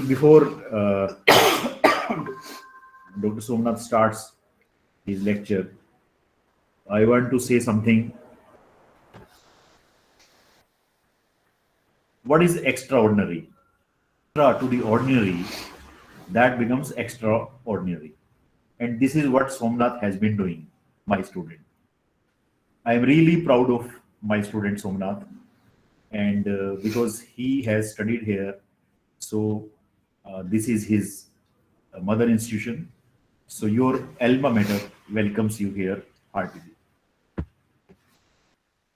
before Dr. Somnath starts his lecture, I want to say something. What is extraordinary? To the ordinary, that becomes extraordinary. And this is what Somnath has been doing, my student. I am really proud of my student Somnath, and because he has studied here, so this is his mother institution. So your alma mater welcomes you here heartily.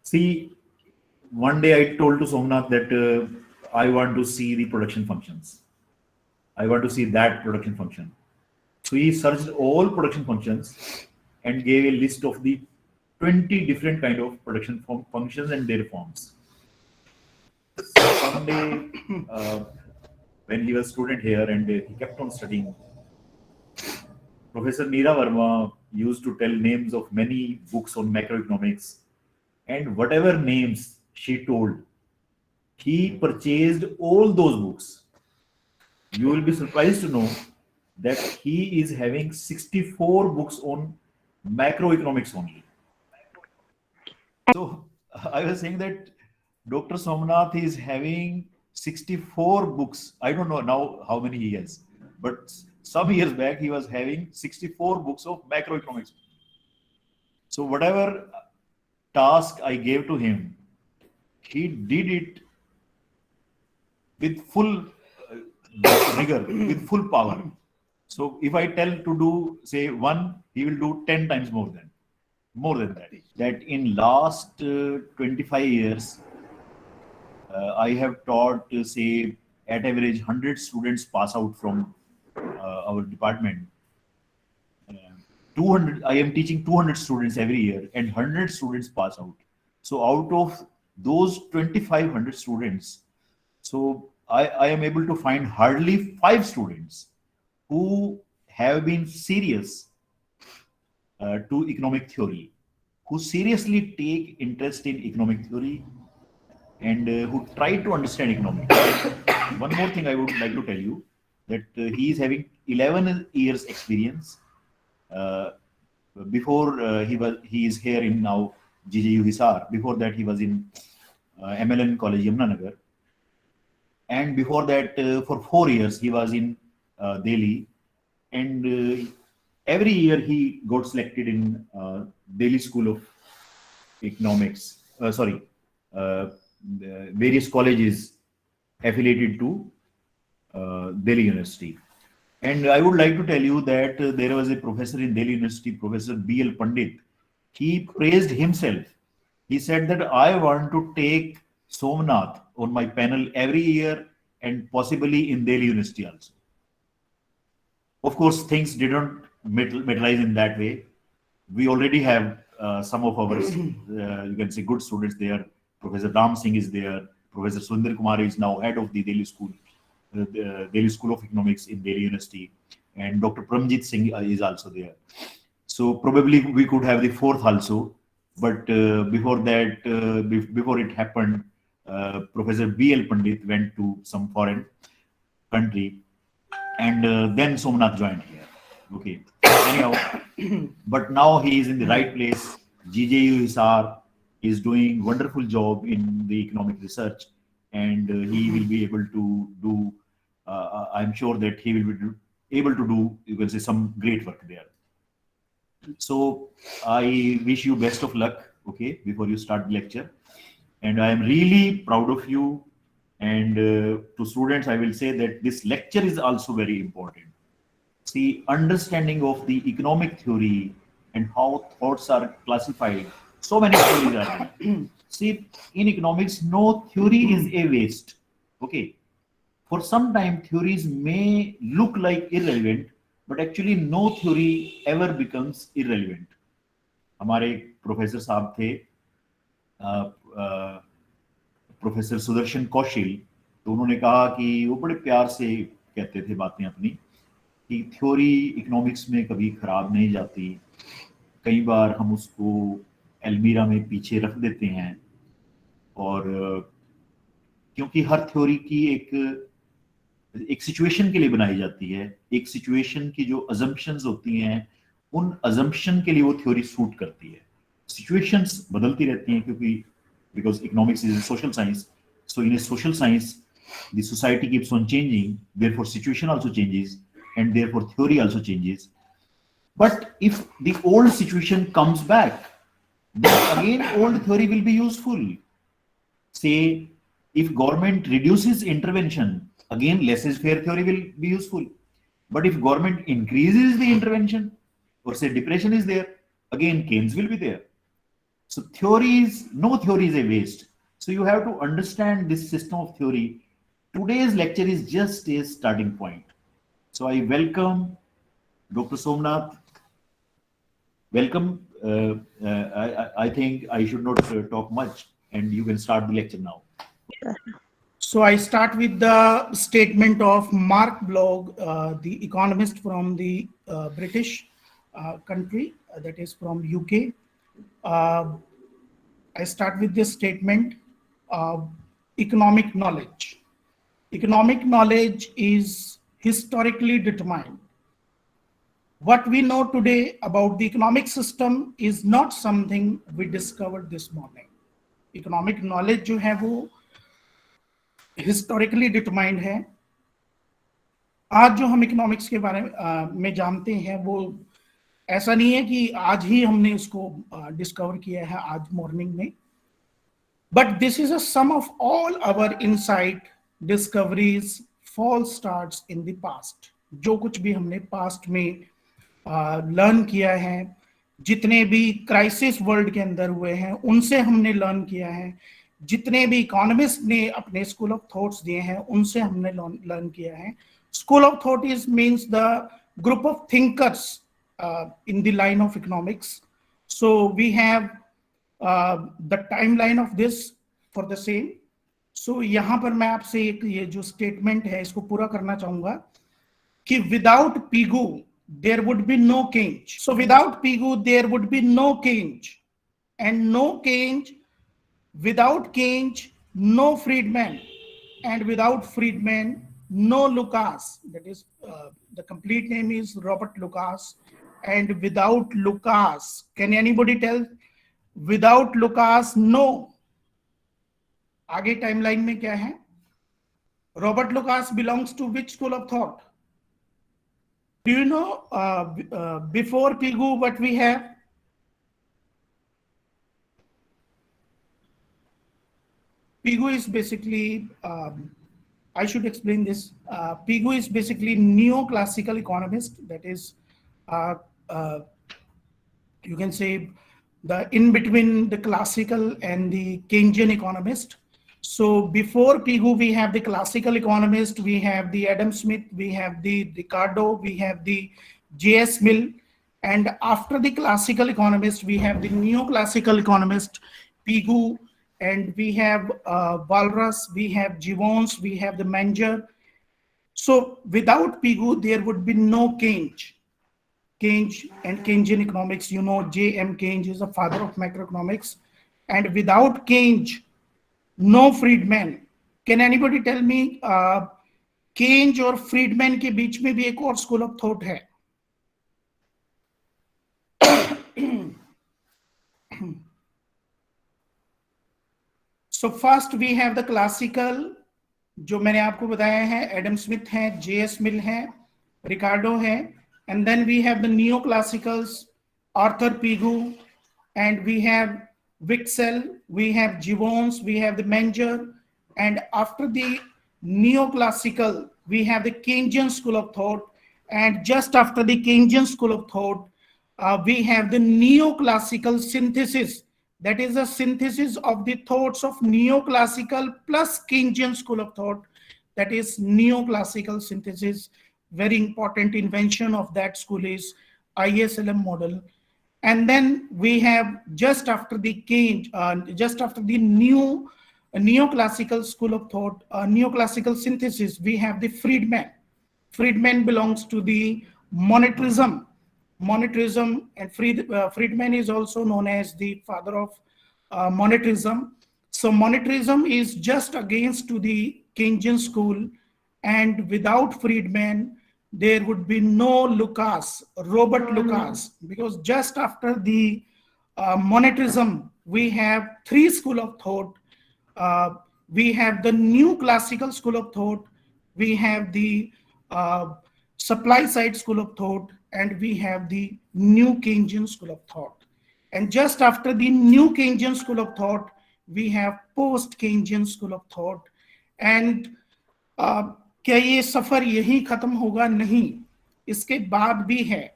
See, one day I told to Somnath that I want to see the production functions. I want to see that production function. So he searched all production functions and gave a list of the 20 different kind of production functions and their forms. Someday, when he was student here and he kept on studying, Professor Meera Verma used to tell names of many books on macroeconomics, and whatever names she told, he purchased all those books. You will be surprised to know that he is having 64 books on macroeconomics only. So I was saying that Dr. Somnath is having 64 books. I don't know now how many he has, but some years back he was having 64 books of macroeconomics. So whatever task I gave to him, he did it with full rigor, with full power. So if I tell to do say one, he will do 10 times more than that. That in last 25 years, I have taught say at average 100 students pass out from our department. 200, I am teaching 200 students every year, and 100 students pass out. So out of those 2,500 students, so I am able to find hardly 5 students who have been serious to economic theory, who seriously take interest in economic theory, and who try to understand economics. One more thing I would like to tell you, that he is having 11 years experience. Before he is here in now GJU Hisar. Before that he was in MLN College Yamunanagar, and before that for 4 years he was in Delhi, and every year he got selected in Delhi School of Economics. Various colleges affiliated to Delhi University. And I would like to tell you that there was a professor in Delhi University, Professor B.L. Pandit. He praised himself. He said that I want to take Somnath on my panel every year and possibly in Delhi University also. Of course, things didn't materialize in that way. We already have some of our, you can say, good students there. Professor Ram Singh is there. Professor Sundar Kumar is now head of the Delhi School. The Delhi School of Economics in Delhi University, and Dr. Pramjit Singh is also there. So probably we could have the fourth also, but before that, before it happened, Professor B.L. Pandit went to some foreign country, and then Somnath joined here. Okay. Anyhow, but now he is in the right place. GJU Hisar is doing wonderful job in the economic research, and he will be able to do. I'm sure that he will be able to do, you can say, some great work there. So I wish you best of luck, okay, before you start the lecture. And I am really proud of you. And to students, I will say that this lecture is also very important. See, understanding of the economic theory and how thoughts are classified. So many theories are there. See, in economics, no theory is a waste, okay. For some time, theories may look like irrelevant, but actually no theory ever becomes irrelevant. हमारे एक professor साहब थे, professor Sudarshan Kaushil, तो उन्होंने कहा कि वो बड़े प्यार से कहते थे बातें अपनी, कि थ्योरी इकोनॉमिक्स में कभी खराब नहीं जाती, कई बार हम उसको अलमीरा में पीछे रख देते हैं, और क्योंकि हर थ्योरी की एक एक सिचुएशन के लिए बनाई जाती है, एक सिचुएशन की जो अजम्पशंस होती हैं उन अजम्पशन के लिए वो थ्योरी सूट करती है। सिचुएशंस बदलती रहती हैं क्योंकि because economics is a social science, so in a social science the society keeps on changing, therefore situation also changes and therefore theory also changes. But if the old situation comes back, then again old theory will be useful. Say if government reduces intervention, again laissez-faire theory will be useful. But if government increases the intervention, or say depression is there, again Keynes will be there. So no theory is a waste. So you have to understand this system of theory. Today's lecture is just a starting point. So I welcome Dr. Somnath. Welcome. I think I should not talk much, and you can start the lecture now. So I start with the statement of Mark Blog, the economist from the British country, that is from UK. I start with this statement: economic knowledge. Economic knowledge is historically determined. What we know today about the economic system is not something we discovered this morning. Economic knowledge जो है वो historically determined है। आज जो हम economics के बारे में जानते हैं वो ऐसा नहीं है कि आज ही हमने उसको डिस्कवर किया है आज मॉर्निंग में, but this is a sum of all our insight, discoveries, false starts in the past. जो कुछ भी हमने पास्ट में लर्न किया है, जितने भी क्राइसिस वर्ल्ड के अंदर हुए हैं उनसे हमने लर्न किया है, जितने भी इकोनॉमिस्ट ने अपने स्कूल ऑफ थॉट्स दिए हैं उनसे हमने लर्न किया है। School of thought is means the group of thinkers in the line of economics. So we have the timeline of this for the same. So यहाँ पर मैं आपसे एक ये जो स्टेटमेंट है इसको पूरा करना चाहूंगा कि without Pigou there would be no Keynes. So without Pigou there would be no Keynes, and no Keynes, without Keynes no Friedman, and without Friedman no Lucas. That is the complete name is Robert Lucas. And without Lucas, can anybody tell? Without Lucas, no. आगे timeline में क्या है? Robert Lucas belongs to which school of thought? Do you know before Pigou what we have? Pigou is basically, I should explain this. Pigou is basically neoclassical economist, that is you can say the in between the classical and the Keynesian economist. So before Pigou we have the classical economist, we have the Adam Smith, we have the Ricardo, we have the J.S. Mill, and after the classical economist we have the neoclassical economist Pigou, and we have Walras, we have Gibbons, we have the Menger. So without Pigou there would be no Keynes. Keynes and Keynesian economics, you know, J.M. Keynes is the father of macroeconomics, and without Keynes, no Friedman. Can anybody tell me Keynes और Friedman के बीच में भी एक और school of thought है? So first we have the classical, जो मैंने आपको बताया है, एडम स्मिथ है, J.S. मिल है, रिकार्डो है, and then we have the neoclassicals, Arthur Pigou, and we have Wicksell, we have Gibbons, we have the Menger, and after the neoclassical, we have the Keynesian school of thought, and just after the Keynesian school of thought, we have the neoclassical synthesis. That is a synthesis of the thoughts of neoclassical plus Keynesian school of thought. That is neoclassical synthesis. Very important invention of that school is ISLM model. And then we have just after the Keynes, just after the neoclassical school of thought, neoclassical synthesis, we have the Friedman. Friedman belongs to the monetarism. Monetarism, and Friedman is also known as the father of monetarism. So monetarism is just against to the Keynesian school, and without Friedman, there would be no Lucas, Robert Lucas, because just after the monetarism, we have three school of thought. We have the new classical school of thought, we have the supply side school of thought, and we have the new Keynesian school of thought. And just after the new Keynesian school of thought, we have post Keynesian school of thought. And क्या ये सफर यहीं खत्म होगा? नहीं, इसके बाद भी है.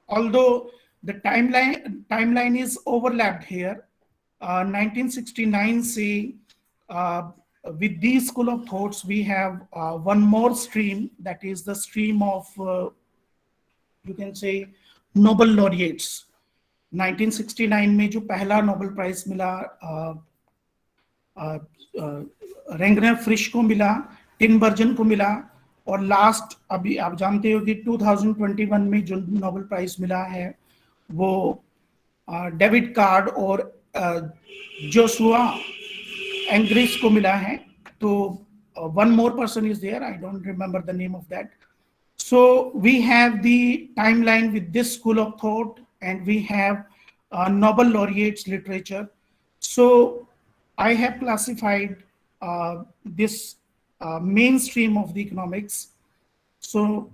Although the timeline is overlapped here, 1969 से with these school of thoughts we have one more stream, that is the stream of you can say Nobel laureates. 1969 में जो पहला नोबेल प्राइज मिला रेंगनर फ्रिश को मिला, टिनबर्जन को मिला, और लास्ट अभी आप जानते हो कि 2021 में जो नोबेल प्राइज मिला है वो डेविड कार्ड और जोशुआ एंग्रिस को मिला है. तो one more person is there, I don't remember the name of that. So we have the timeline with this school of thought, and we have Nobel laureates literature. So I have classified this mainstream of the economics. So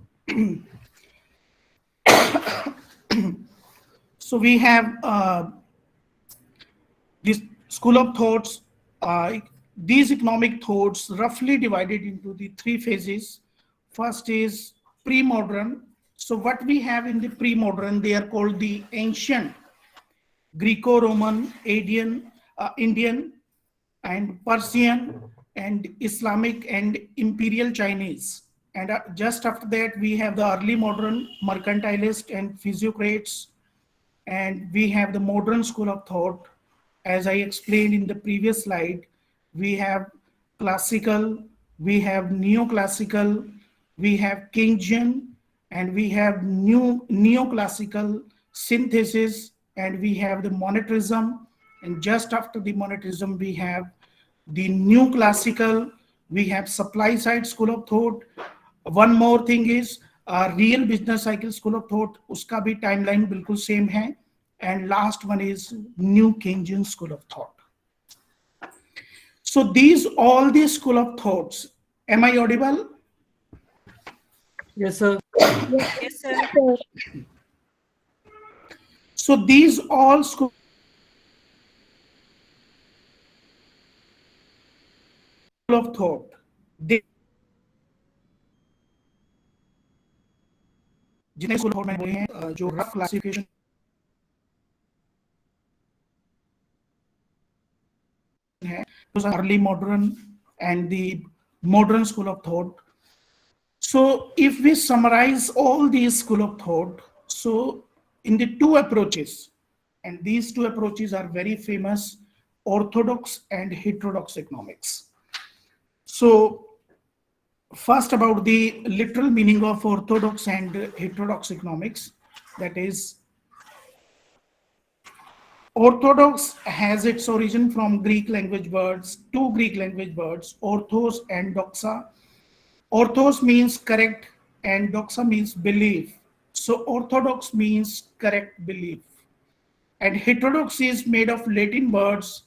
so we have this school of thoughts, these economic thoughts roughly divided into the three phases. First is pre-modern. So what we have in the pre-modern, they are called the ancient Greco-Roman, Indian and Persian and Islamic and Imperial Chinese. And just after that, we have the early modern mercantilist and physiocrats. And we have the modern school of thought. As I explained in the previous slide, we have classical, we have neoclassical, we have Keynesian, and we have neoclassical synthesis, and we have the monetarism. And just after the monetarism, we have the new classical, we have supply side school of thought. One more thing is real business cycle school of thought, uska bhi timeline bilkul same hai. And last one is new Keynesian school of thought. So all these school of thoughts, am I audible? Yes, sir. Yes, sir. So these all school of thought, they जितने school of thought में बोले हैं, जो rough classification है, early modern and the modern school of thought. So if we summarize all these school of thought, so in the two approaches, and these two approaches are very famous, orthodox and heterodox economics. So first about the literal meaning of orthodox and heterodox economics, that is, orthodox has its origin from Greek language words, two Greek language words, orthos and doxa. Orthos means correct and doxa means belief. So orthodox means correct belief. And heterodox is made of Latin words,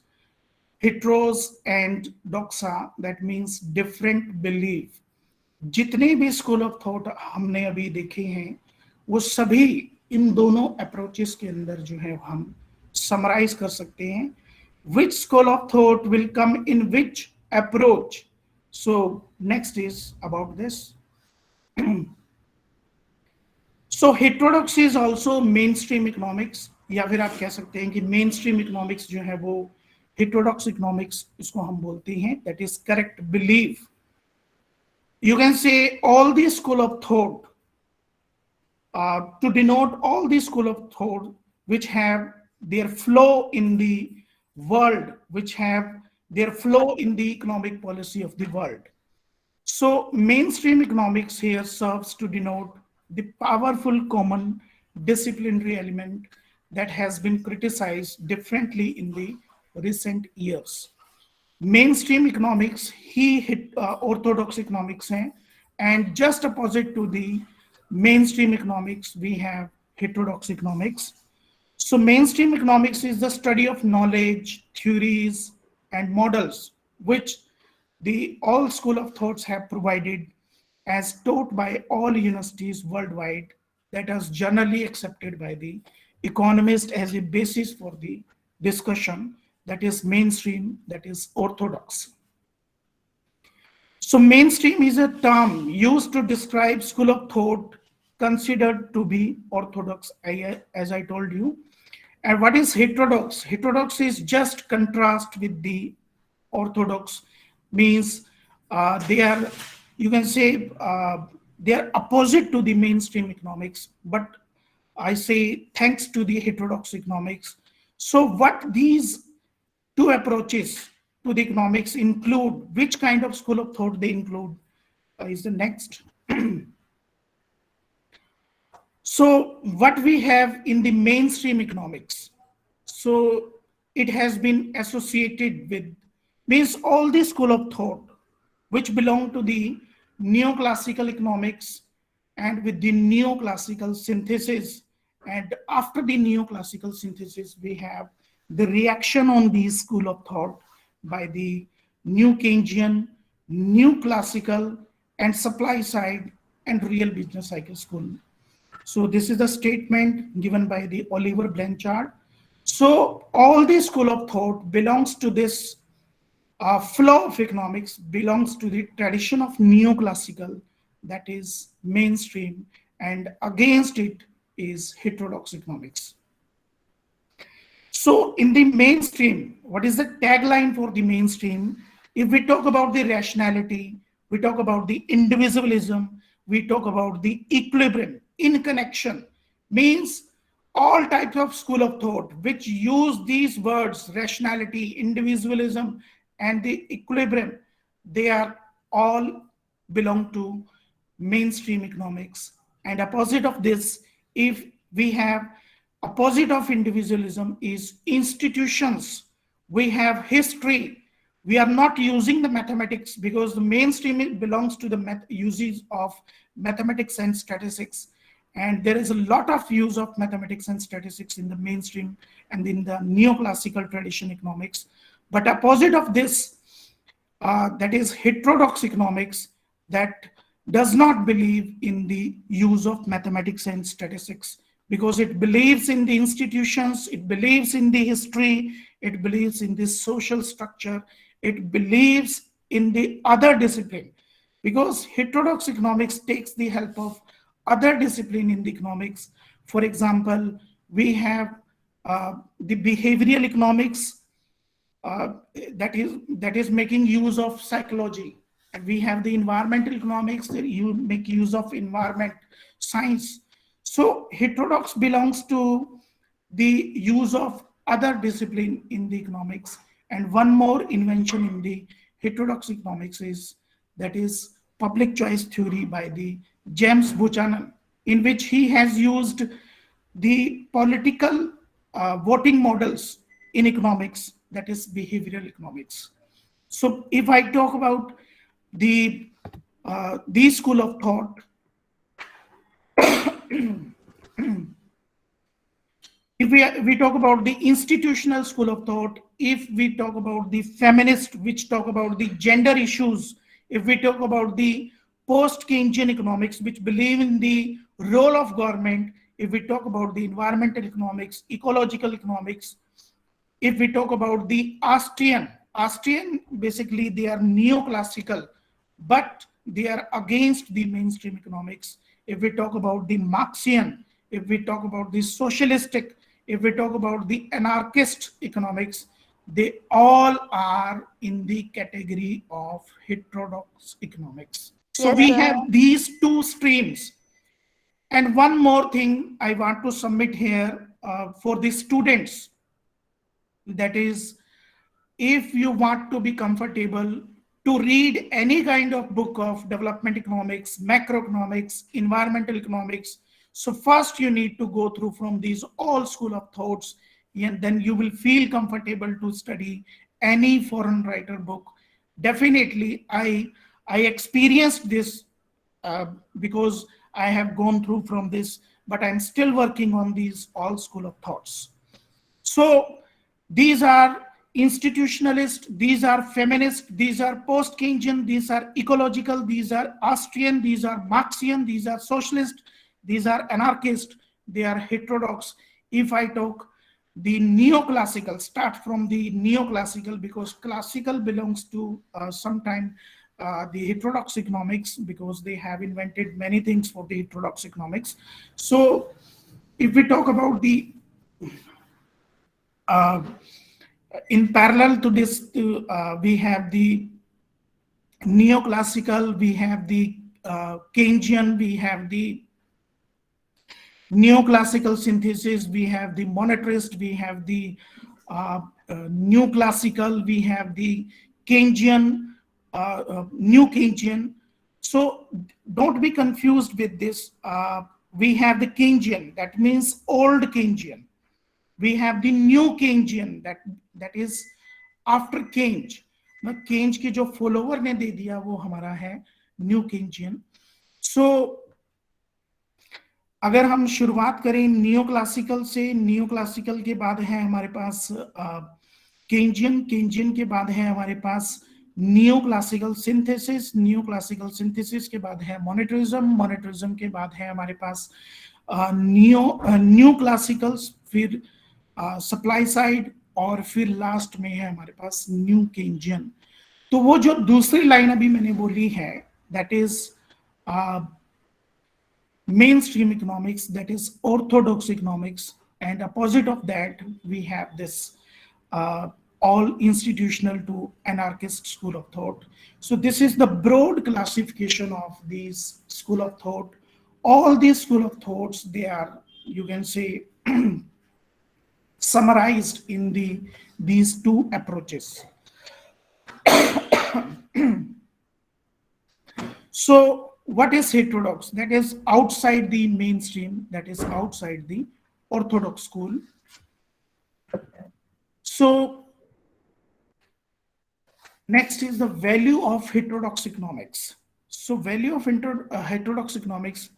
heteros and doxa, that means different belief. जितने भी school of thought हमने अभी देखे हैं, वो सभी इन दोनों approaches के अंदर जो है हम समराइज कर सकते हैं. Which school of thought will come in which approach? So next is about this. So heterodox is also mainstream economics, या फिर आप कह सकते हैं कि mainstream economics जो है वो heterodox economics इसको हम बोलते हैं, that is correct belief. You can say all these school of thought, to denote all these school of thought which have their flow in the world, which have their flow in the economic policy of the world. So mainstream economics here serves to denote the powerful common disciplinary element that has been criticized differently in the recent years. mainstream economics, he hit orthodox economics hai, and just opposite to the mainstream economics, we have heterodox economics. So mainstream economics is the study of knowledge, theories, and models, which the all school of thoughts have provided as taught by all universities worldwide, that is generally accepted by the economist as a basis for the discussion, that is mainstream, that is orthodox. So mainstream is a term used to describe school of thought considered to be orthodox, as I told you. And what is heterodox? Heterodox is just contrast with the orthodox, means they are, you can say, they are opposite to the mainstream economics, but I say thanks to the heterodox economics. So what these two approaches to the economics include, which kind of school of thought they include, is the next. So what we have in the mainstream economics, so it has been associated with, means all the school of thought which belong to the neoclassical economics, and with the neoclassical synthesis, and after the neoclassical synthesis we have the reaction on these school of thought by the new Keynesian, new classical, and supply side and real business cycle school. So this is the statement given by the Oliver Blanchard. So all the school of thought belongs to this flow of economics, belongs to the tradition of neoclassical, that is mainstream, and against it is heterodox economics. So in the mainstream, what is the tagline for the mainstream? If we talk about the rationality, we talk about the individualism, we talk about the equilibrium, in connection, means all types of school of thought which use these words, rationality, individualism, and the equilibrium, they are all belong to mainstream economics. And opposite of this, if we have opposite of individualism is institutions, we have history, we are not using the mathematics because the mainstream belongs to the uses of mathematics and statistics, and there is a lot of use of mathematics and statistics in the mainstream and in the neoclassical tradition economics. But opposite of this, that is heterodox economics, that does not believe in the use of mathematics and statistics, because it believes in the institutions, it believes in the history, it believes in the social structure, it believes in the other discipline, because heterodox economics takes the help of other discipline in the economics. For example, we have the behavioral economics, that is making use of psychology, and we have the environmental economics that you make use of environment science. So heterodox belongs to the use of other discipline in the economics. And one more invention in the heterodox economics is, that is public choice theory by the James Buchanan, in which he has used the political voting models in economics, that is behavioral economics. So if I talk about the school of thought, if we talk about the institutional school of thought, if we talk about the feminist, which talk about the gender issues, if we talk about the post-Keynesian economics, which believe in the role of government, if we talk about the environmental economics, ecological economics, if we talk about the Austrian, basically they are neoclassical, but they are against the mainstream economics. If we talk about the Marxian, if we talk about the socialistic, if we talk about the anarchist economics, they all are in the category of heterodox economics. So Yes, we sir. have these two streams. And one more thing I want to submit here for the students, that is, if you want to be comfortable to read any kind of book of development economics, macroeconomics, environmental economics, so first you need to go through from these all school of thoughts, and then you will feel comfortable to study any foreign writer book. Definitely, I experienced this because I have gone through from this, but I'm still working on these all school of thoughts. So these are institutionalist, these are feminist, these are post-Keynesian, these are ecological, these are Austrian, these are Marxian, these are socialist, these are anarchist, they are heterodox. If I talk the neoclassical, start from the neoclassical, because classical belongs to sometime the heterodox economics, because they have invented many things for the heterodox economics. So if we talk about the uh, in parallel to this, we have the neoclassical, we have the Keynesian, we have the neoclassical synthesis, we have the monetarist, we have the new classical, we have the Keynesian, new Keynesian. So don't be confused with this. We have the Keynesian, that means old Keynesian. We have the new Keynesian, that is after Keynes. ना केंज के जो follower ने दे दिया वो हमारा है new Keynesian. सो अगर हम शुरुआत करें नियो क्लासिकल से, नियो क्लासिकल के बाद है हमारे पास केंजियन, केंजियन के बाद है हमारे पास neo classical synthesis, neo classical synthesis के बाद है मॉनेटरिज्म, मॉनेटरिज्म के बाद है हमारे पास न्यू क्लासिकल, फिर सप्लाई साइड, और फिर लास्ट में है हमारे पास न्यू केंजियन. तो वो जो दूसरी लाइन अभी मैंने बोली है, that is mainstream economics, that is orthodox economics, and opposite of that we have this all institutional to anarchist school of thought. So this is the broad classification of these school of thought. All these school of thoughts, they are, you can say, summarized in these two approaches. So what is heterodox? That is outside the mainstream, that is outside the orthodox school. So next is the value of heterodox economics. So value of heterodox economics,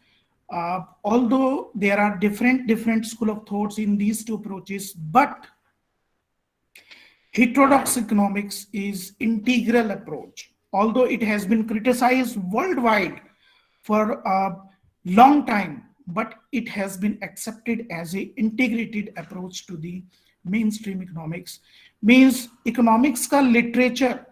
although there are different school of thoughts in these two approaches, but heterodox economics is integral approach. Although it has been criticized worldwide for a long time, but it has been accepted as a integrated approach to the mainstream economics. Means economics का literature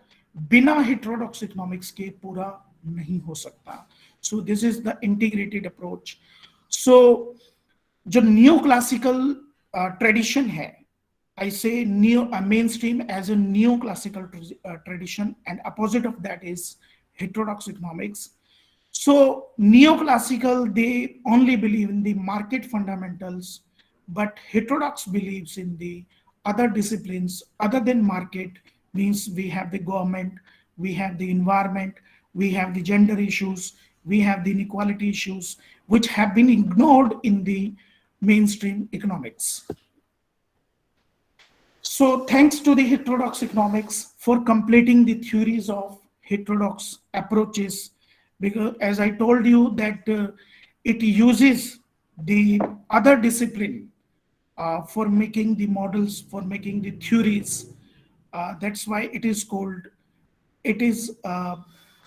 बिना heterodox economics के पूरा नहीं हो सकता. So this is the integrated approach. So जो neoclassical tradition है, I say mainstream as a neoclassical tradition, and opposite of that is heterodox economics. So neoclassical, they only believe in the market fundamentals, but heterodox believes in the other disciplines other than market. Means we have the government, we have the environment, we have the gender issues, we have the inequality issues, which have been ignored in the mainstream economics. So thanks to the heterodox economics for completing the theories of heterodox approaches, because as I told you that it uses the other discipline for making the models, for making the theories. That's why it is called, it is,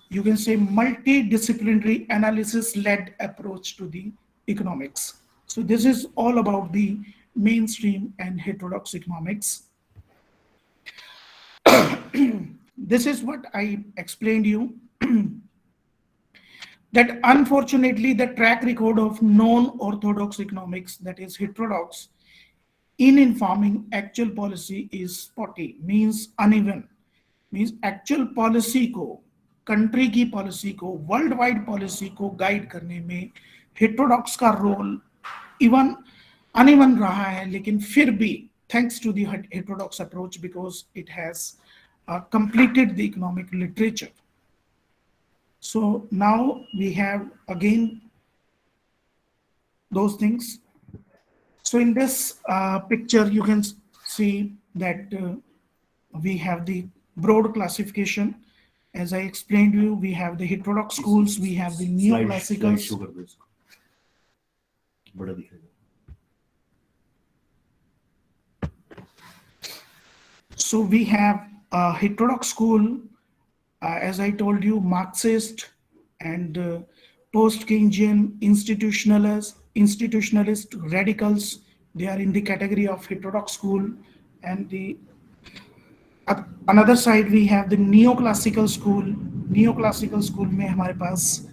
you can say, multidisciplinary analysis-led approach to the economics. So this is all about the mainstream and heterodox economics. This is what I explained you. That unfortunately the track record of non-orthodox economics, that is heterodox, in informing actual policy is spotty, means uneven. Means actual policy को, country की policy को, worldwide policy को guide करने में heterodox का role even uneven रहा है, लेकिन फिर भी thanks to the heterodox approach, because it has completed the economic literature. So now we have again those things. So in this picture, you can see that we have the broad classification. As I explained to you, we have the heterodox schools, we have the Slide neoclassicals. show कर दो इसको, बड़ा दिखेगा. So we have a heterodox school, as I told you, Marxist and post-Keynesian institutionalist radicals. They are in the category of heterodox school, and the another side we have the neoclassical school. Neoclassical school में हमारे पास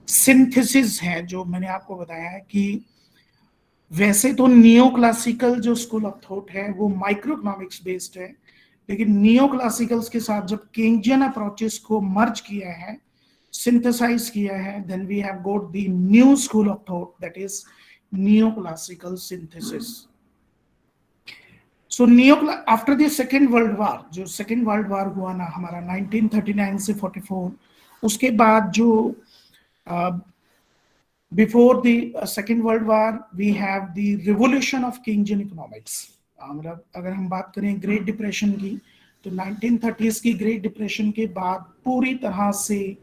synthesis है, जो मैंने आपको बताया है कि वैसे तो नियो क्लासिकल जो स्कूल ऑफ थॉट है वो माइक्रो इकोनॉमिक्स बेस्ड है, लेकिन नियो क्लासिकल्स के साथ जब केंजियन अप्रोचेस को मर्ज किया है, सिंथेसाइज किया है, then we have got the new school of thought, that is neo classical synthesis. So neo after the second world war, जो सेकेंड वर्ल्ड वॉर हुआ ना हमारा 1939 से 44, उसके बाद जो before the second world war we have the revolution of Keynesian economics. मतलब अगर हम बात करें ग्रेट डिप्रेशन की, तो 1930s की ग्रेट डिप्रेशन के बाद पूरी तरह से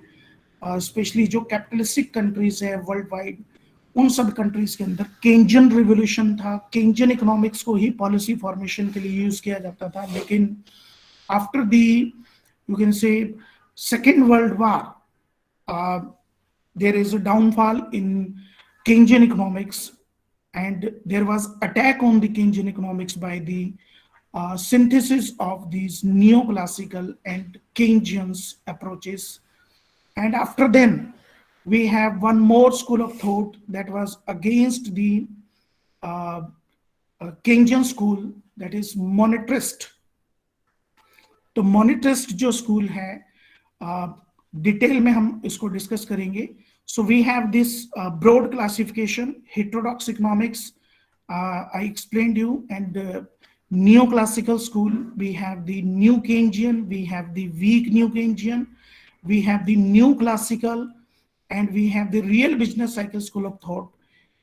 स्पेशली जो कैपिटलिस्टिक कंट्रीज है वर्ल्ड वाइड, उन सब कंट्रीज के अंदर केंजियन रिवोल्यूशन था. केंजियन इकोनॉमिक्स को ही पॉलिसी फॉर्मेशन के लिए यूज किया जाता था, लेकिन after the you can say second world war there is a downfall in Keynesian economics, and there was attack on the Keynesian economics by the synthesis of these neoclassical and Keynesian approaches. And after them, we have one more school of thought that was against the Keynesian school, that is monetarist. तो monetarist जो school है detail में हम इसको discuss करेंगे. So we have this broad classification, heterodox economics, I explained you, and neoclassical school, we have the new Keynesian, we have the weak new Keynesian, we have the new classical, and we have the real business cycle school of thought.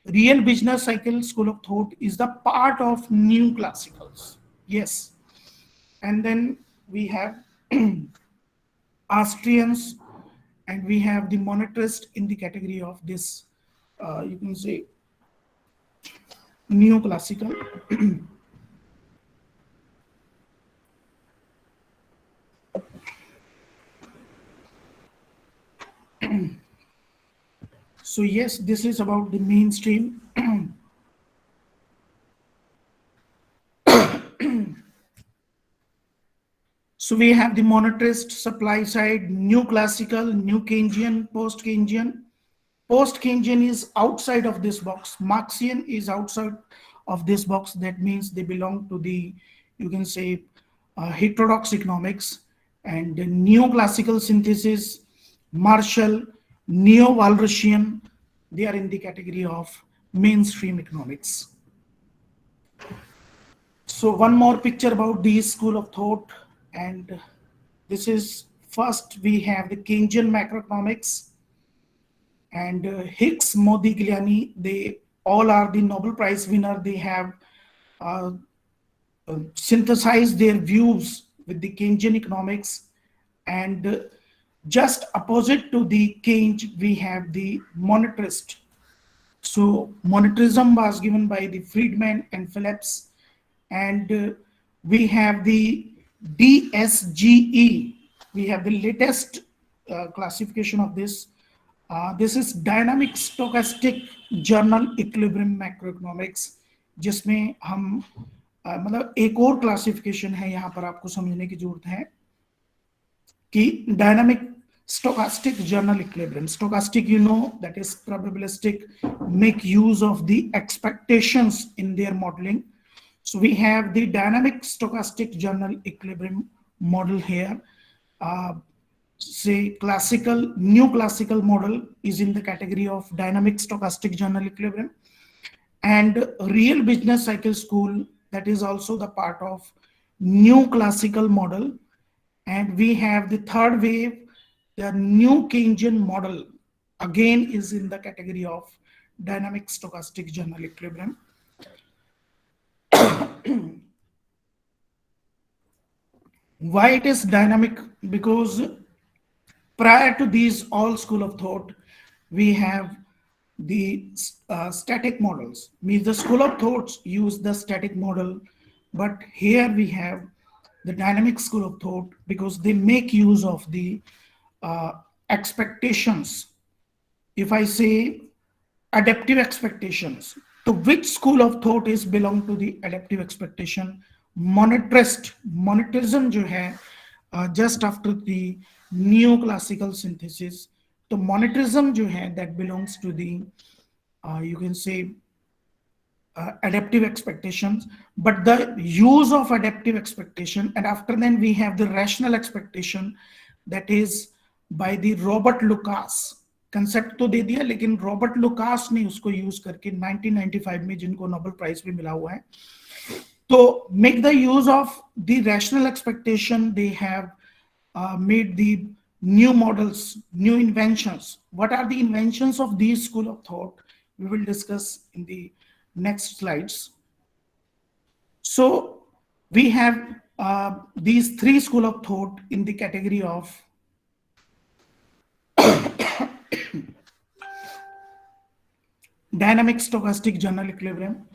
Real business cycle school of thought is the part of new classicals, yes. And then we have Austrians, and we have the monetarist in the category of this you can say neoclassical. So yes, this is about the mainstream. So we have the monetarist supply side, new classical, new Keynesian, post-Keynesian. Post-Keynesian is outside of this box. Marxian is outside of this box. That means they belong to the, you can say, heterodox economics. And the neoclassical synthesis, Marshall, neo-Walrasian, they are in the category of mainstream economics. So one more picture about these school of thought. And this is first we have the Keynesian macroeconomics, and Hicks, Modigliani, they all are the Nobel Prize winner. They have synthesized their views with the Keynesian economics, and just opposite to the Keynes we have the monetarist. So monetarism was given by the Friedman and Phillips, and we have the DSGE. We have the latest classification of this. This is Dynamic Stochastic Journal Equilibrium Macroeconomics, जिसमें हम मतलब एक और classification है यहाँ पर आपको समझने की जरूरत है कि Dynamic Stochastic Journal Equilibrium. Stochastic, you know, that is probabilistic, make use of the expectations in their modeling. So we have the dynamic stochastic journal equilibrium model here. Say classical, new classical model is in the category of dynamic stochastic journal equilibrium, and real business cycle school, that is also the part of new classical model. And we have the third wave, the new Keynesian model, again is in the category of dynamic stochastic journal equilibrium. Why it is dynamic? Because prior to these all school of thought, we have the static models. Means the school of thoughts use the static model, but here we have the dynamic school of thought because they make use of the uh, expectations. If I say adaptive expectations, to which school of thought is belong to the adaptive expectation? Monetarism जो है just after the neoclassical synthesis, तो monetarism जो है that belongs to the you can say adaptive expectations, but the use of adaptive expectation, and after then we have the rational expectation, that is by the Robert Lucas. Concept तो दे दिया, लेकिन Robert Lucas ने उसको use करके 1995 में, जिनको Nobel prize भी मिला हुआ है, तो make the use of the rational expectation, they have made the new models, new inventions. What are the inventions of these school of thought? We will discuss in the next slides. So we have these three school of thought in the category of dynamic stochastic general equilibrium,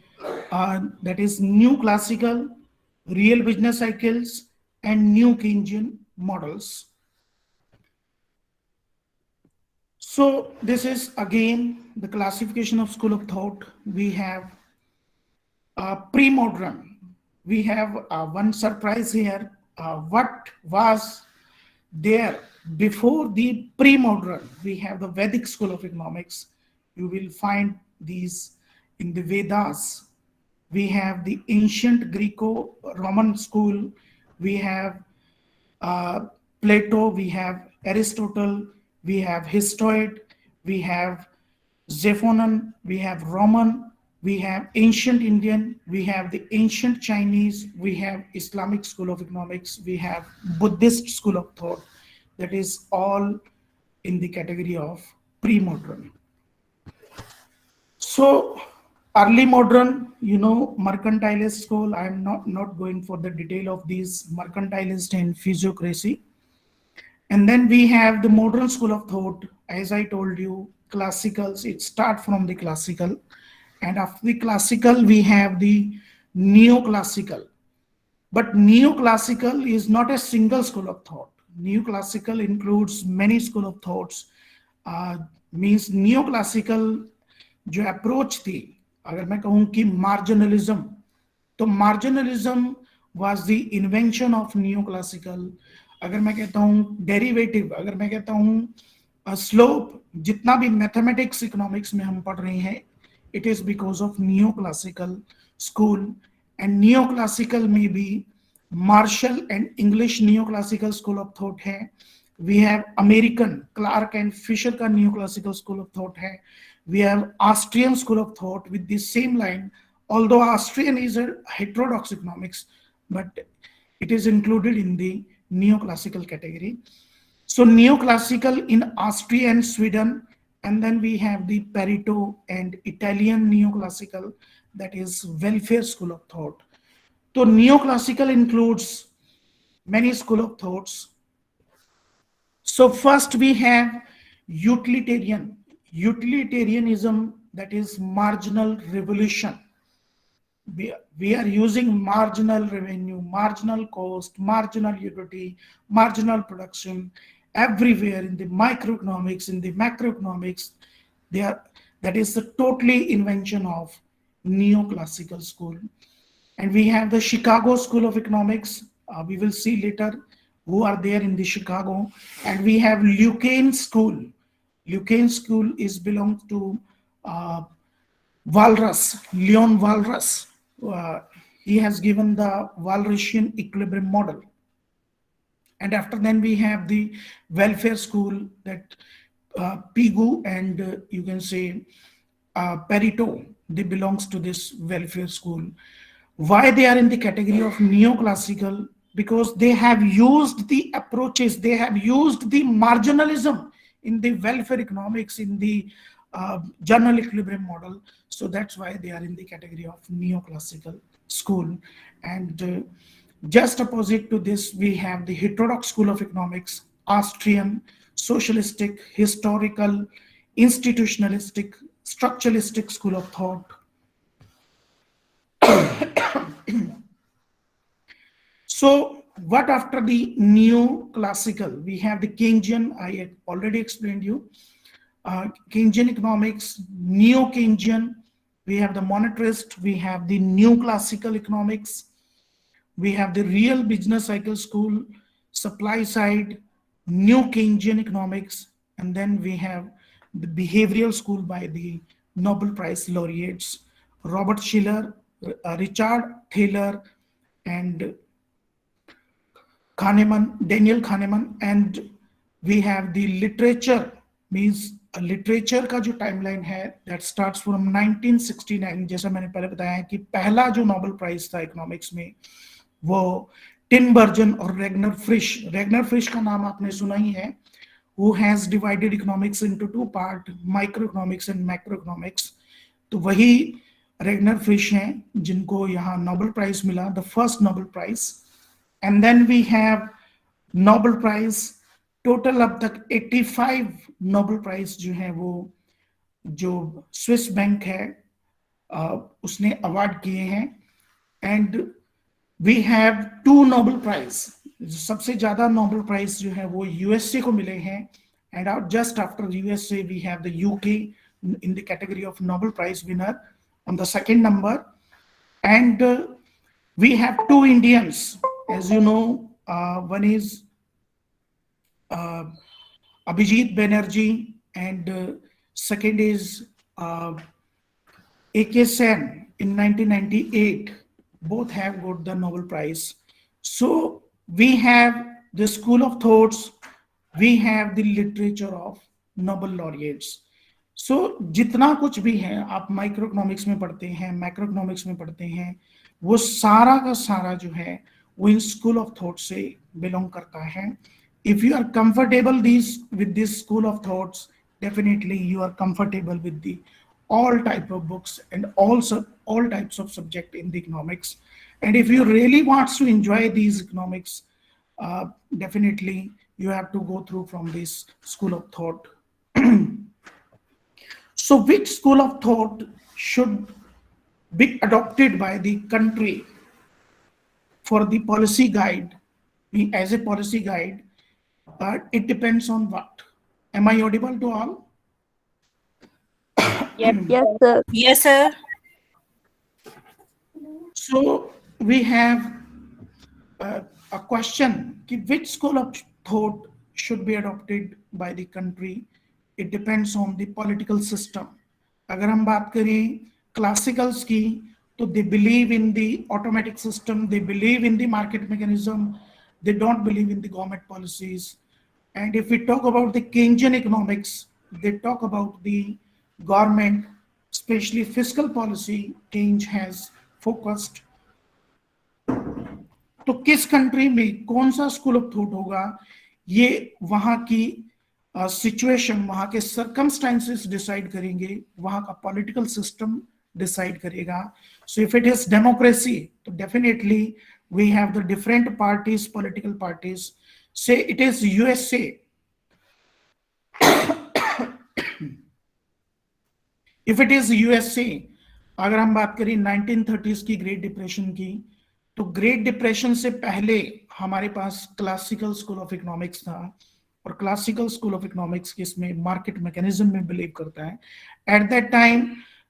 that is new classical, real business cycles, and new Keynesian models. So this is again the classification of school of thought. We have pre-modern. We have one surprise here. What was there before the pre-modern? We have the Vedic school of economics. You will find these in the Vedas. We have the ancient Greco-Roman school. We have Plato. We have Aristotle. We have Hesiod. We have Xenophon. We have Roman. We have ancient Indian. We have the ancient Chinese. We have Islamic school of economics. We have Buddhist school of thought. That is all in the category of pre-modern. So early modern, mercantilist school. I am not going for the detail of these mercantilist and physiocracy. And then we have the modern school of thought. As I told you, classicals, it starts from the classical. And after the classical, we have the neoclassical. But neoclassical is not a single school of thought. Neoclassical includes many school of thoughts. Means neoclassical जो approach थी, अगर मैं कहूं कि marginalism, तो marginalism was the invention of neoclassical. अगर मैं कहता हूं डेरिवेटिव, अगर मैं कहता हूं स्लोप, जितना भी मैथमेटिक्स इकोनॉमिक्स में हम पढ़ रहे हैं, it is because of neoclassical school. And neoclassical में भी Marshall and English neoclassical school of thought है. We have American Clark and Fisher का नियोक्लासिकल स्कूल ऑफ थॉट है. We have Austrian school of thought with the same line, although Austrian is a heterodox economics, but it is included in the neoclassical category. So neoclassical in Austria and Sweden, and then we have the Pareto and Italian neoclassical, that is welfare school of thought. So neoclassical includes many school of thoughts. So first we have utilitarianism, that is marginal revolution. We are using marginal revenue, marginal cost, marginal utility, marginal production everywhere in the microeconomics, in the macroeconomics. That is the totally invention of neoclassical school. And we have the Chicago School of Economics. We will see later who are there in the Chicago. And we have Lucain School. Lucain school is belongs to Walras, Leon Walras. He has given the Walrasian equilibrium model. And after then we have the welfare school, that Pigou and you can say Pareto, they belongs to this welfare school. Why they are in the category of neoclassical? Because they have used the approaches, they have used the marginalism in the welfare economics, in the general equilibrium model. So that's why they are in the category of neoclassical school. And Just opposite to this, we have the heterodox school of economics, Austrian, socialistic, historical, institutionalistic, structuralistic school of thought. So, what after the neoclassical? We have the Keynesian, I had already explained you. Keynesian economics, neo-Keynesian, we have the monetarist, we have the neoclassical economics, we have the real business cycle school, supply side, new Keynesian economics, and then we have the behavioral school by the Nobel Prize laureates, Robert Schiller, Richard Thaler, and Kahneman, Daniel Kahneman, and we have the literature, means literature का जो timeline है that starts from 1969. जैसा मैंने पहले बताया है कि पहला जो नोबेल प्राइज था इकोनॉमिक्स में वो टिम बर्जन और रेगनर फ्रिश का नाम आपने सुना ही है, who has divided economics into two part, microeconomics and macroeconomics. तो वही रेगनर फ्रिश हैं जिनको यहाँ नोबेल प्राइज मिला, the first Nobel prize. And then we have Nobel prize, total अब तक 85 नोबेल प्राइज जो है वो जो स्विस बैंक है उसने अवार्ड किए हैं. And we have 2 Nobel prize, सबसे ज्यादा नोबेल प्राइज जो है वो यूएसए को मिले हैं. And just after USA we have the UK in the category of Nobel Prize winner on the second number. And we have 2 Indians, as you know, one is Abhijit Banerjee and second is A.K. Sen in 1998. Both have got the Nobel Prize. So we have the school of thoughts, we have the literature of Nobel laureates. सो जितना कुछ भी है आप micro economics में पढ़ते हैं, macro economics में पढ़ते हैं, वो सारा का सारा जो है वो इन स्कूल ऑफ थॉट से बिलोंग करता है. If you are comfortable with this school of thoughts, definitely you are comfortable with the all type of books and also all types of subject in the economics. And if you really wants to enjoy these economics, definitely you have to go through from this school of thought. So which school of thought should be adopted by the country for the policy guide, as a policy guide? It depends on what? Am I audible to all? Yes, sir. Yes, sir. So we have a question, which school of thought should be adopted by the country? It depends on the political system. अगर हम बात करें classicals की तो they believe in the automatic system, they believe in the market mechanism, they don't believe in the government policies. And if we talk about the Keynesian economics, they talk about the government, especially fiscal policy. Keynes has focused. तो किस country में कौन सा school of thought होगा ये वहां की situation, वहां के सर्कमस्टेंसेस डिसाइड करेंगे, वहां का पॉलिटिकल सिस्टम डिसाइड करेगा. So if it is democracy तो definitely we have the different parties, political parties. Say it is USA. If it is USA, अगर हम बात करें 1930s की ग्रेट डिप्रेशन की, तो ग्रेट डिप्रेशन से पहले हमारे पास क्लासिकल स्कूल ऑफ इकोनॉमिक्स था और क्लासिकल स्कूल ऑफ इकोनॉमिक्स किसमें, मार्केट मैकेनिज्म में बिलीव करता है. At that time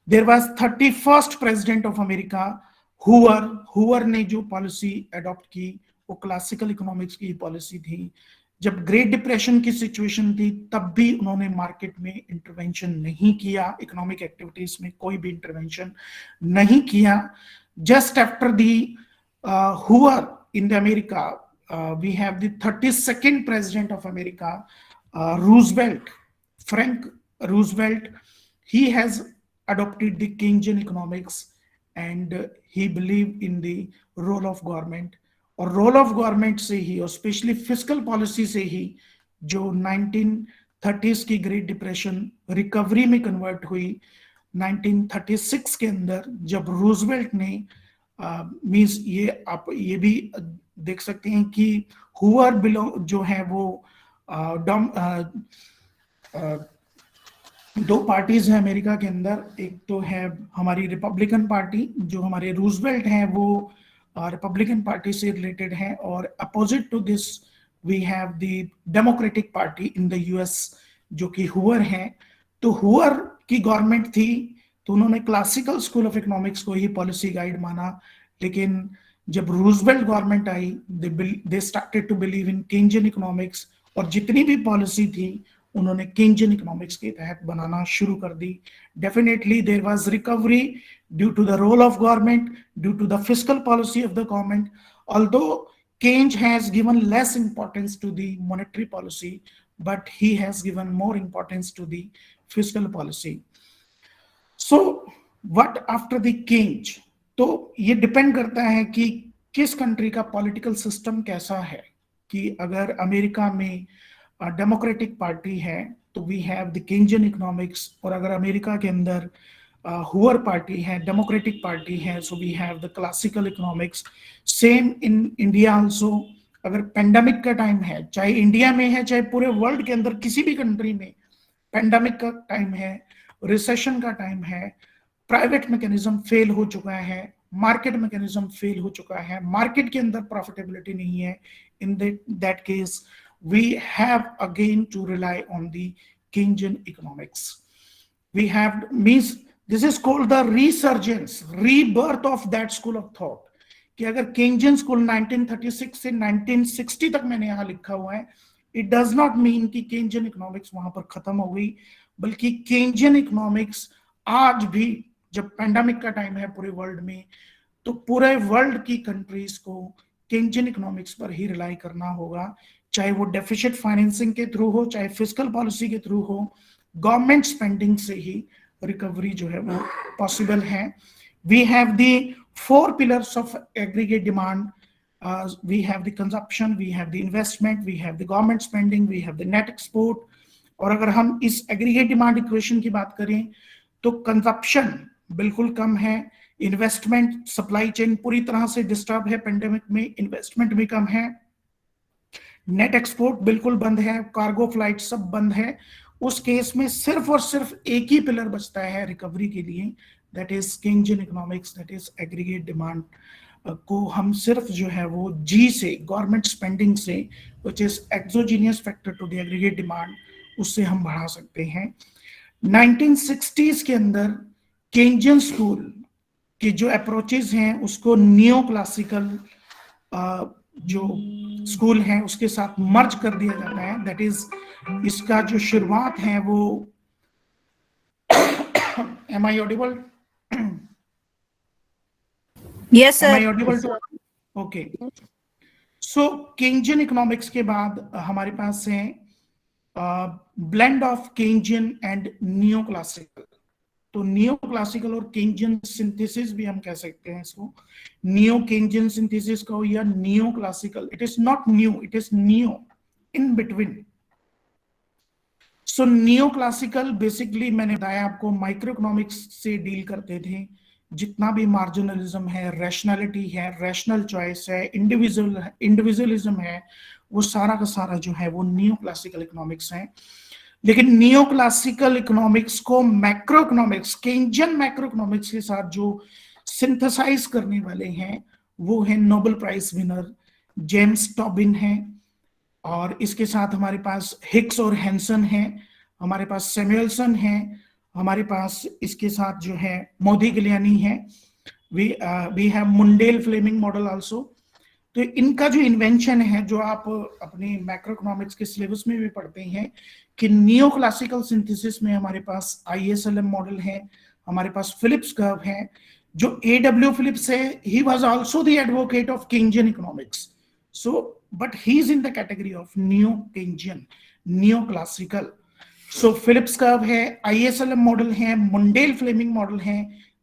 there was 31st president of America, Hoover ने जो पॉलिसी अडॉप्ट की वो क्लासिकल इकोनॉमिक्स की पॉलिसी थी. जब ग्रेट डिप्रेशन की सिचुएशन थी तब भी उन्होंने मार्केट में इंटरवेंशन नहीं किया, इकोनॉमिक एक्टिविटीज में कोई भी इंटरवेंशन नहीं किया. Just after the Hoover in the America, we have the 32nd president of America, Roosevelt, Frank Roosevelt. He has adopted the Keynesian economics and he believed in the role of government. और role of government से ही और specially fiscal policy से ही जो 1930s की great depression recovery में convert हुई 1936 के अंदर, जब रूजवेल्ट ने मीन्स ये आप ये भी देख सकते हैं कि हुअर बिलोंग जो है वो दो पार्टीज हैं अमेरिका के अंदर। एक तो है हमारी रिपब्लिकन पार्टी, जो हमारे रूजवेल्ट हैं वो रिपब्लिकन पार्टी से रिलेटेड है, और opposite to this we have the Democratic Party in the US जो कि हुअर है। तो हुअर की गवर्नमेंट थी तो उन्होंने क्लासिकल स्कूल ऑफ इकोनॉमिक्स को ही पॉलिसी गाइड माना, लेकिन जब रूजवेल्ट गवर्नमेंट आई they started to believe in Keynesian economics, और जितनी भी पॉलिसी थी उन्होंने केन्जियन इकोनॉमिक्स के तहत बनाना शुरू कर दी। Definitely there was recovery due to the role of government, due to the fiscal policy of the government, although Keynes has given less importance to the monetary policy, but he has given more importance to the fiscal policy. So what after the Keynes? तो ये depend करता है कि किस country का political system कैसा है, कि अगर अमेरिका में डेमोक्रेटिक पार्टी है तो we have the Keynesian economics, और अगर अमेरिका के अंदर हुअर पार्टी है, डेमोक्रेटिक पार्टी है, so we have the classical economics. Same in India also, अगर पेंडेमिक का टाइम है, चाहे इंडिया में है चाहे पूरे वर्ल्ड के अंदर किसी भी कंट्री में पेंडेमिक का टाइम है, रिसेशन का टाइम है, प्राइवेट मैकेनिज्म फेल हो चुका है, मार्केट मैकेनिज्म फेल हो चुका है, मार्केट के अंदर प्रॉफिटेबिलिटी नहीं है, in that case we have again to rely on the Keynesian economics. We have means this is called the resurgence, rebirth of that school of thought. कि अगर Keynesian school 1936 से 1960 तक मैंने यहाँ लिखा हुआ है, it does not mean कि केन्जियन इकोनॉमिक्स वहां पर खत्म हो गई, बल्कि केन्जियन इकोनॉमिक्स आज भी जब पैंडेमिक का टाइम है पूरे वर्ल्ड में, तो पूरे वर्ल्ड की कंट्रीज को केन्जियन इकोनॉमिक्स पर ही रिलाई करना होगा, चाहे वो डेफिसिट फाइनेंसिंग के थ्रू हो, चाहे फिस्कल पॉलिसी के थ्रू हो, गवर्नमेंट स्पेंडिंग से ही रिकवरी जो है वो पॉसिबल है। We have the 4 pillars of aggregate demand. We have the consumption, we have the investment, we have the government spending, we have the net export. और अगर हम इस एग्रीगेट डिमांड इक्वेशन की बात करें तो कंजप्शन बिल्कुल कम है, इन्वेस्टमेंट सप्लाई चेन पूरी तरह से डिस्टर्ब है पेंडेमिक में, इन्वेस्टमेंट भी कम है, नेट एक्सपोर्ट बिल्कुल बंद है, कार्गो फ्लाइट सब बंद है। उस केस में सिर्फ और सिर्फ एक ही पिलर बचता है रिकवरी के लिए, that is Keynesian economics, that is aggregate demand को हम सिर्फ जो है वो जी से, गवर्नमेंट स्पेंडिंग से, which is exogenous factor to the aggregate demand, उससे हम बढ़ा सकते हैं। 1960s के अंदर केन्जियन स्कूल के जो अप्रोचेस हैं उसको नियो क्लासिकल जो स्कूल है उसके साथ मर्ज कर दिया जाता है। दैट इज इसका जो शुरुआत है वो am I audible? Yes, Am I sir. audible to? Okay. So Keynesian economics के बाद हमारे पास है blend of Keynesian and neoclassical। तो नियो क्लासिकल और केन्जियन सिंथेसिस भी हम कह सकते हैं इसको, नियो केन्जियन सिंथेसिस कहो या neo classical, it is not new, it is neo, in between. So neo classical basically मैंने बताया आपको माइक्रो इकोनॉमिक्स से डील करते थे, जितना भी मार्जिनलिज्म है, रैशनैलिटी है, रैशनल चॉइस है, इंडिविजुअलिज्म है, वो सारा का सारा जो है वो नियो क्लासिकल इकोनॉमिक्स है। लेकिन नियो क्लासिकल इकोनॉमिक्स को macro economics, Keynesian macro economics के साथ जो सिंथेसाइज करने वाले हैं वो है Nobel prize winner James Tobin है, और इसके साथ हमारे पास हिक्स और हैंसन है, हमारे पास सैमुएल्सन है, हमारे पास इसके साथ जो है मोदिग्लियानी है, we have Mundell Fleming model also. तो इनका जो इन्वेंशन है, जो आप अपनी मैक्रो इकोनॉमिक्स के सिलेबस में भी पढ़ते हैं, कि नियो क्लासिकल सिंथेसिस में हमारे पास ISLM मॉडल है, हमारे पास फिलिप्स कर्व है, जो A.W. फिलिप्स है, he was also the advocate of Keynesian economics, so but he is in the category of neo Keynesian, neo classical। so Phillips curve है, ISLM model है, Mundell Fleming model है,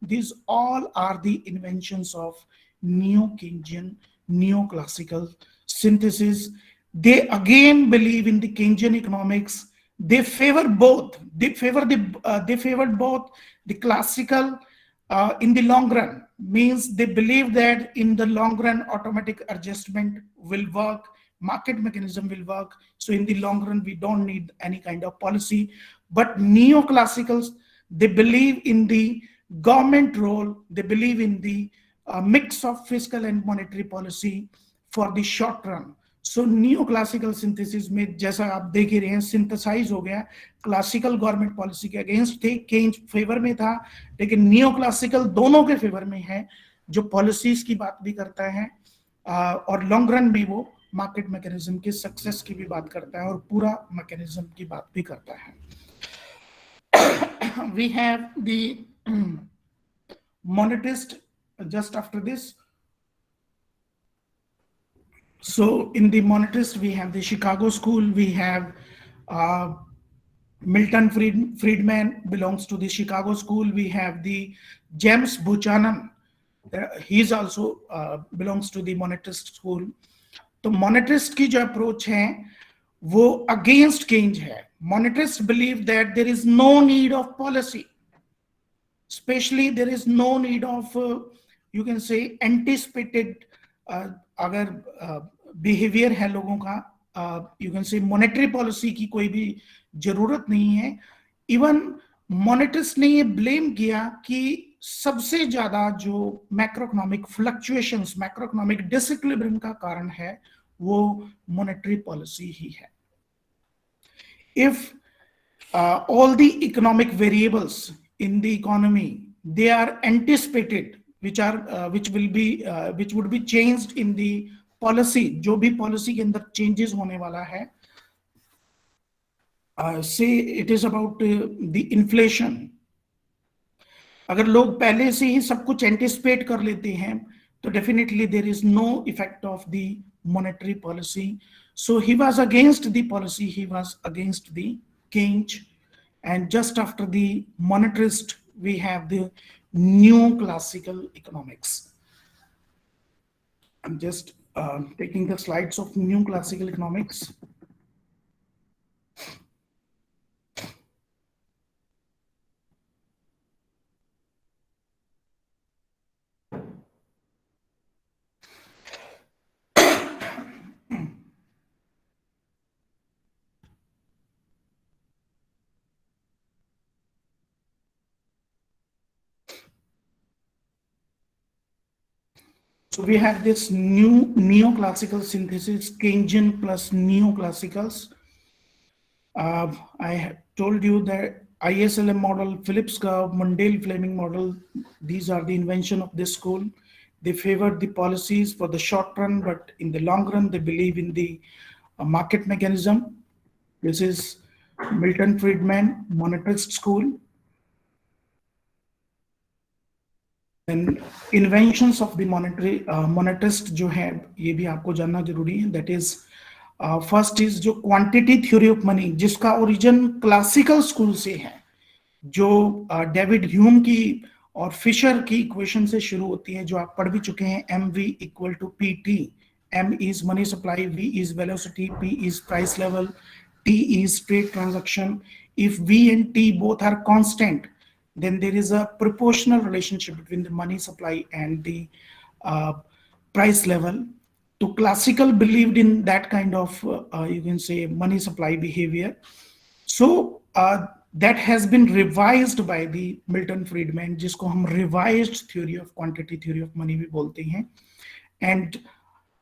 these all are the inventions of neo Keynesian, neoclassical synthesis। They again believe in the Keynesian economics, they favor both, they favored both the classical in the long run, means they believe that in the long run automatic adjustment will work, market mechanism will work, so in the long run we don't need any kind of policy. But neoclassicals, they believe in the government role, they believe in the mix of fiscal and monetary policy for the short run. So new classical synthesis में जैसा आप देख ही रहे हैं, synthesise हो गया, classical government policy के अगेंस्ट थे, केन्स फेवर में था, लेकिन नियो क्लासिकल दोनों के फेवर में है, जो पॉलिसीज की बात भी करता है और लॉन्ग रन में वो मार्केट मैकेनिज्म के सक्सेस की भी बात करता है और पूरा मैकेनिज्म की बात भी करता है. We have the monetarist just after this. So in the monetarist, we have the Chicago School, we have Milton Friedman belongs to the Chicago School, we have the James Buchanan, he's also belongs to the monetarist school. तो monetarist की जो approach है वो against Keynes है. Monetarists believe that there is no need of policy, especially there is no need of you can say anticipated अगर behaviour है लोगों का, you can say monetary policy की कोई भी जरूरत नहीं है. इवन मॉनेटरिस्ट ने ये ब्लेम किया कि सबसे ज्यादा जो मैक्रोइकोनॉमिक फ्लक्चुएशंस, मैक्रोइकोनॉमिक डिसइक्विलिब्रियम का कारण है वो मॉनेटरी पॉलिसी ही है. If all the economic variables in the economy they are anticipated which would be changed in the policy, जो भी policy के अंदर changes होने वाला है, say it is about the inflation. अगर लोग पहले से ही सब कुछ anticipate कर लेते हैं तो definitely there is no effect of the monetary policy. So he was against the policy, he was against the Keynes. And just after the monetarist we have the new classical economics. I'm just taking the slides of new classical economics. So we have this new neoclassical synthesis, Keynesian plus neoclassicals. I have told you that ISLM model, Phillips curve, Mundell-Fleming model, these are the invention of this school. They favor the policies for the short run, but in the long run, they believe in the market mechanism. This is Milton Friedman, monetarist school. And inventions of the monetarist जो है ये भी आपको जानना जरूरी है. That is first is जो quantity theory of money, जिसका origin classical school से है, जो डेविड ह्यूम की और फिशर की इक्वेशन से शुरू होती है, जो आप पढ़ भी चुके हैं. MV equal to PT. M is money supply, V is velocity, P is price level, T is trade transaction. If V and T both are constant, then there is a proportional relationship between the money supply and the price level. So classical believed in that kind of you can say money supply behavior. So that has been revised by the Milton Friedman, जिसको हम revised theory of quantity theory of money भी बोलते हैं. And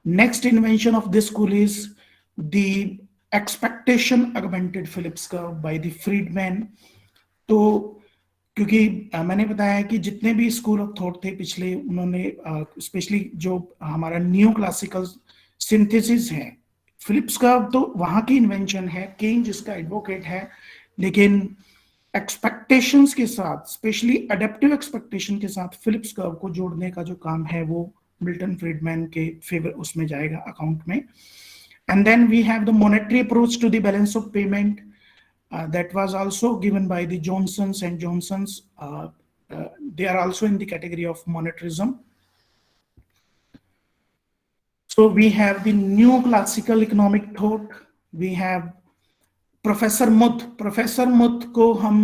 next invention of this school is the expectation augmented Phillips curve by the Friedman. तो क्योंकि मैंने बताया कि जितने भी स्कूल ऑफ थॉट थे पिछले, उन्होंने स्पेशली जो हमारा न्यू क्लासिकल सिंथेसिस है, फिलिप्स का तो वहाँ की इन्वेंशन है, केन्स जिसका एडवोकेट है, लेकिन एक्सपेक्टेशंस के साथ, स्पेशली अडेप्टिव एक्सपेक्टेशन के साथ फिलिप्स कर्व को जोड़ने का जो काम है वो मिल्टन फ्रीडमैन के फेवर उसमें जाएगा अकाउंट में. And then we have the monetary approach to the balance of payment. That was also given by the Johnsons and Johnsons. They are also in the category of monetarism. So we have the new classical economic thought. We have Professor Muth. Professor Muth को हम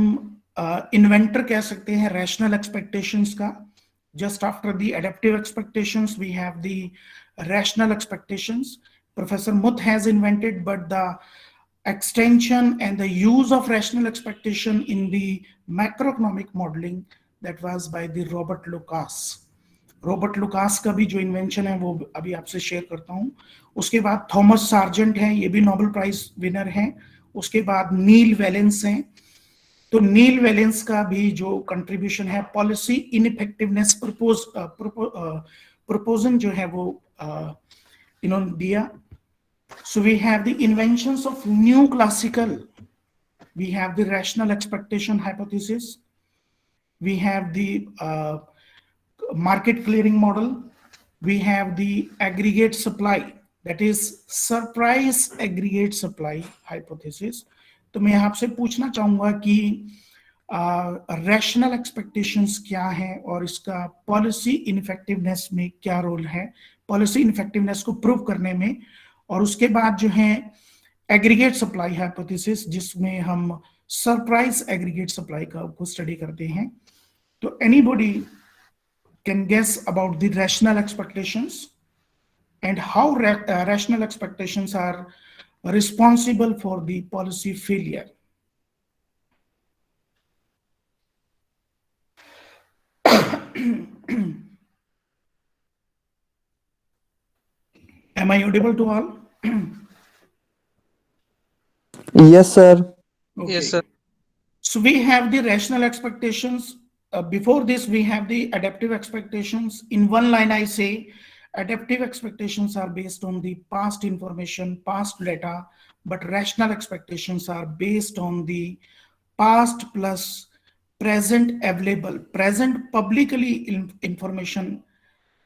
inventor कह सकते हैं rational expectations का. Just after the adaptive expectations we have the rational expectations. Professor Muth has invented, but the extension and the use of rational expectation in the macroeconomic modeling, that was by the Robert Lucas. Robert Lucas का भी जो invention है वो अभी आपसे share करता हूं. उसके बाद थॉमस सार्जेंट हैं, ये भी नोबेल प्राइज विनर हैं. उसके बाद नील वैलेंस हैं. तो नील वैलेंस का भी जो कंट्रीब्यूशन है पॉलिसी इनइफेक्टिवनेस प्रपोजन जो है वो इन्होंने दिया. So we have the inventions of new classical. We have the rational expectation hypothesis. We have the market clearing model. We have the aggregate supply, that is surprise aggregate supply hypothesis. तो मैं आपसे पूछना चाहूंगा कि rational expectations क्या है और इसका पॉलिसी इनइफेक्टिवनेस में क्या रोल है, पॉलिसी इनइफेक्टिवनेस को प्रूव करने में. और उसके बाद जो है एग्रीगेट सप्लाई हाइपोथेसिस, जिसमें हम सरप्राइज एग्रीगेट सप्लाई को स्टडी करते हैं. तो anybody can guess about the rational expectations and how rational expectations are responsible for the policy failure. Am I audible to all? Yes, sir. Okay. Yes, sir. So we have the rational expectations. Before this, we have the adaptive expectations. In one line, I say adaptive expectations are based on the past information, past data, but rational expectations are based on the past plus present available, present publicly information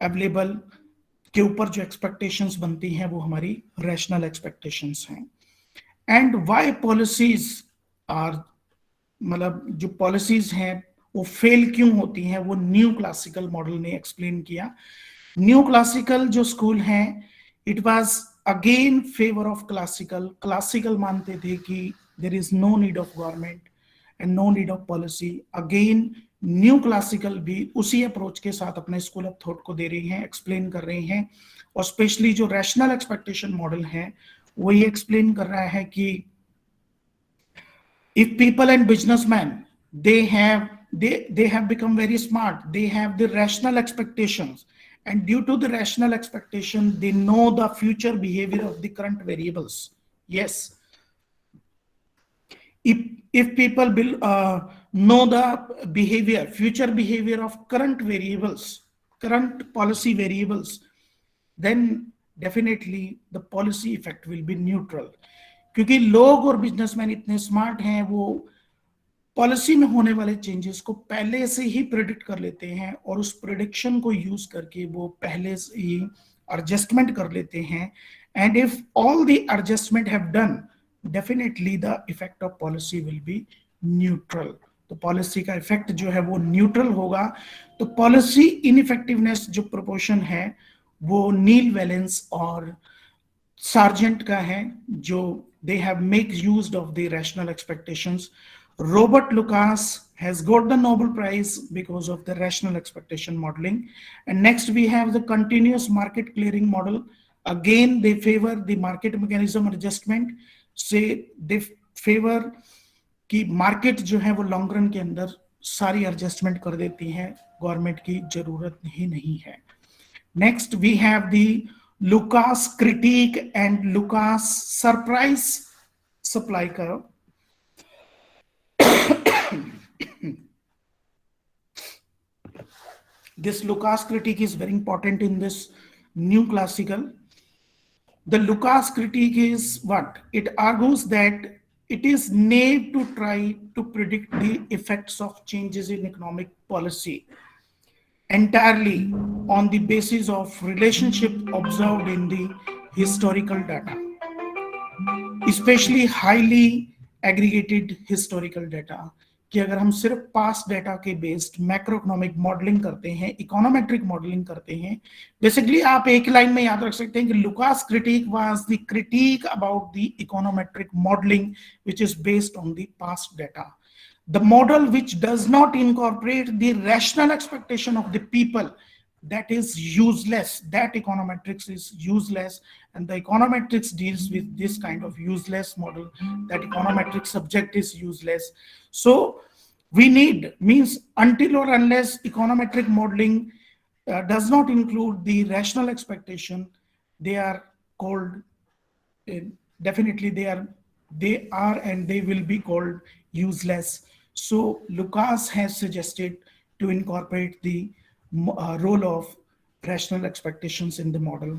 available के ऊपर जो expectations बनती हैं वो हमारी rational expectations हैं. And why policies are, मतलब जो policies हैं वो fail क्यों होती हैं, वो न्यू क्लासिकल मॉडल ने एक्सप्लेन किया. न्यू क्लासिकल जो स्कूल है, it was again favour of classical. Classical मानते थे कि there is no need of government and no need of policy. Again new classical भी उसी अप्रोच के साथ अपने स्कूल ऑफ थॉट को दे रही हैं, एक्सप्लेन कर रही हैं. और स्पेशली जो रैशनल एक्सपेक्टेशन मॉडल है वो ये एक्सप्लेन कर रहा है कि if people and businessman they have become very smart, they have the rational expectations, and due to the rational expectation they know the future behavior of the current variables. Yes, if people know the behavior, future behavior of current variables, current policy variables, then definitely the policy effect will be neutral. क्योंकि लोग और businessman इतने smart हैं, वो policy में होने वाले changes को पहले से ही प्रेडिक्ट कर लेते हैं और उस प्रेडिक्शन को यूज करके वो पहले से ही एडजस्टमेंट कर लेते हैं. And if all the adjustment have done, definitely the effect of policy will be neutral. तो पॉलिसी का इफेक्ट जो है वो न्यूट्रल होगा. तो पॉलिसी इनइफेक्टिवनेस जो प्रोपोर्शन है वो नील वैलेंस और सार्जेंट का है, जो they have made use of the rational expectations. Robert Lucas has got the Nobel Prize because of the rational expectation modeling. And next we have the continuous market clearing model. Again, they favor the market mechanism adjustment. Say they favor कि market जो है वो long run के अंदर सारी adjustment कर देती है, गवर्नमेंट की जरूरत ही नहीं है. Next we have the Lucas critique and Lucas surprise supply curve. This Lucas critique is very important in this new classical. The Lucas critique is what? It argues that it is naive to try to predict the effects of changes in economic policy entirely on the basis of relationship observed in the historical data, especially highly aggregated historical data. कि अगर हम सिर्फ past data के based macro economic modelling करते हैं, econometric modelling करते हैं, basically आप एक लाइन में याद रख सकते हैं कि Lucas critic was the critic about the econometric modelling which is based on the past data. The model which does not incorporate the rational expectation of the people, that is useless. That econometrics is useless, and the econometrics deals with this kind of useless model. That econometric subject is useless. So we need, means until or unless econometric modeling does not include the rational expectation, they are called, uh, definitely they are and they will be called useless. So Lucas has suggested to incorporate the role of rational expectations in the model.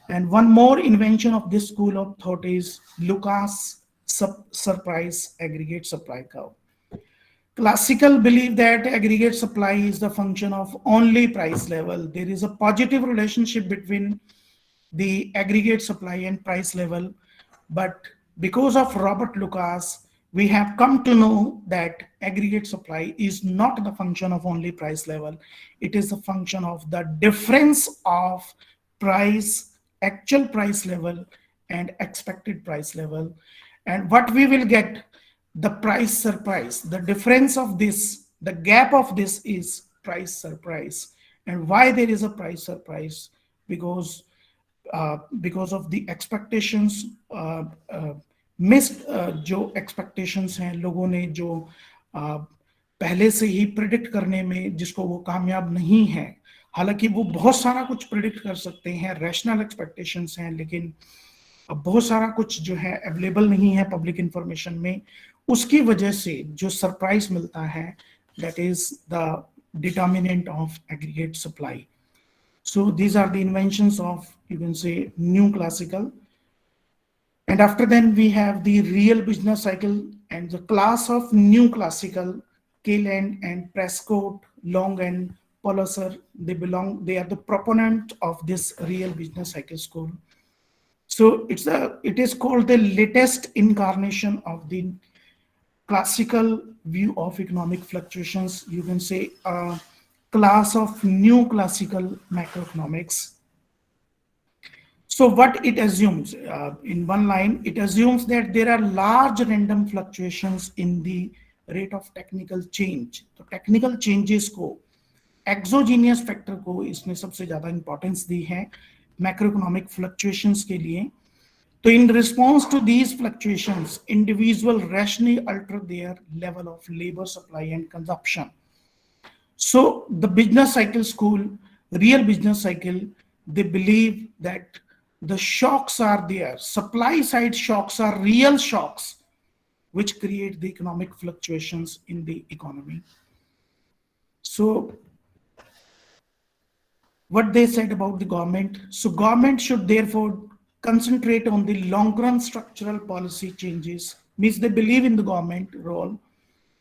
And one more invention of this school of thought is Lucas surprise aggregate supply curve. Classical believe that aggregate supply is the function of only price level. There is a positive relationship between the aggregate supply and price level. But because of Robert Lucas, we have come to know that aggregate supply is not the function of only price level. It is a function of the difference of price, actual price level, and expected price level. And what we will get, the price surprise, the difference of this, the gap of this is price surprise. And why there is a price surprise? Because of the expectations, missed जो expectations हैं लोगों ने, जो पहले से ही predict करने में जिसको वो कामयाब नहीं है। हालांकि वो बहुत सारा कुछ प्रिडिक्ट कर सकते हैं, रैशनल एक्सपेक्टेशंस हैं, लेकिन अब बहुत सारा कुछ जो है अवेलेबल नहीं है पब्लिक इंफॉर्मेशन में। उसकी वजह से जो सरप्राइज मिलता है, that is the determinant of aggregate supply. So these are the inventions of, you can say, new classical. And after then we have the real business cycle and the class of new classical, Kayland and Prescott, Long and Palliser. They are the proponent of this real business cycle school. So it is called the latest incarnation of the classical view of economic fluctuations. You can say class of new classical macroeconomics. So what it assumes, in one line, it assumes that there are large random fluctuations in the rate of technical change. तो technical changes को, exogenous factor को इसमें सबसे ज़्यादा importance दी है macroeconomic fluctuations के लिए। तो in response to these fluctuations, individual rationally alter their level of labor supply and consumption. So the business cycle school, real business cycle, they believe that the shocks are there. Supply side shocks are real shocks which create the economic fluctuations in the economy. So what they said about the government. So government should therefore concentrate on the long run structural policy changes. Means they believe in the government role,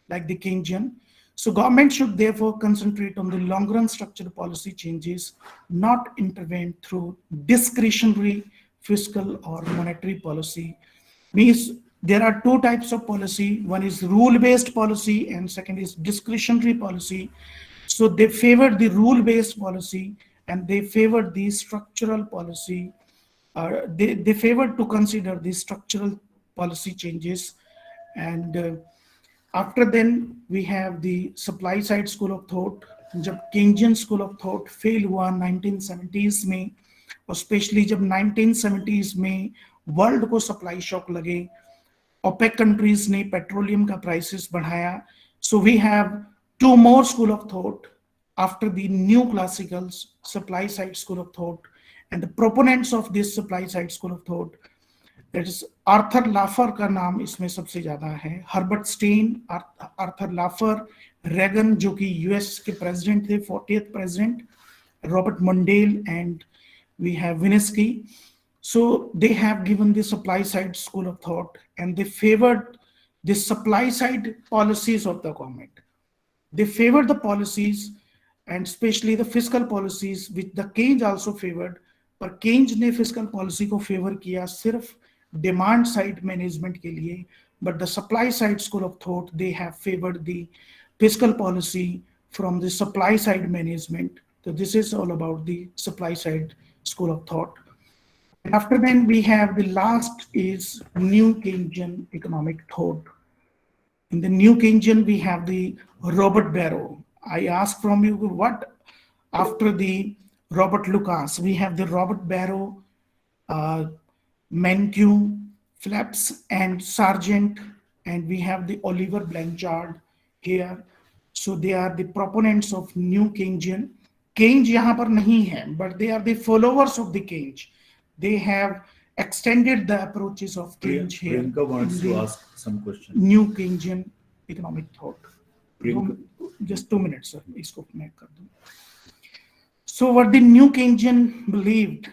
like the Keynesian. So government should therefore concentrate on the long-run structural policy changes, not intervene through discretionary fiscal or monetary policy. Means there are two types of policy. One is rule-based policy and second is discretionary policy. So they favor the rule-based policy and they favor the structural policy. They favor to consider the structural policy changes. And after then we have the supply side school of thought. जब Keynesian school of thought fail हुआ 1970s में, और specially जब 1970s में world को supply shock लगे, OPEC countries ने petroleum का प्राइसेस बढ़ाया. So we have two more school of thought after the new classicals, supply side school of thought, and the proponents of this supply side school of thought, that is Arthur Laffer का नाम इसमें सबसे ज्यादा है, Herbert Stein, Arthur Laffer, Reagan जो कि US के president थे, 40th president, Robert Mundell, and we have Wanniski. So they have given the supply side school of thought and they favored the supply side policies of the government. They favored the policies and especially the fiscal policies which the Keynes also favored. पर Keynes ने fiscal policy को favor किया सिर्फ demand side management के लिए, but the supply side school of thought, they have favored the fiscal policy from the supply side management. So this is all about the supply side school of thought. And after then we have the last is new Keynesian economic thought. In the new Keynesian, we have the Robert Barrow. I ask from you what after the Robert Lucas, we have the Robert Barrow, Mankiw, Phelps, and Sargent, and we have the Oliver Blanchard here. So they are the proponents of new Keynesian. Keynes यहाँ पर नहीं है, but they are the followers of the Keynes. They have extended the approaches of Keynes here. Priyanka wants in to the ask some question. New Keynesian economic thought. Priyanka. Just 2 minutes, sir. इसको मैं कर दूं. So what the new Keynesian believed,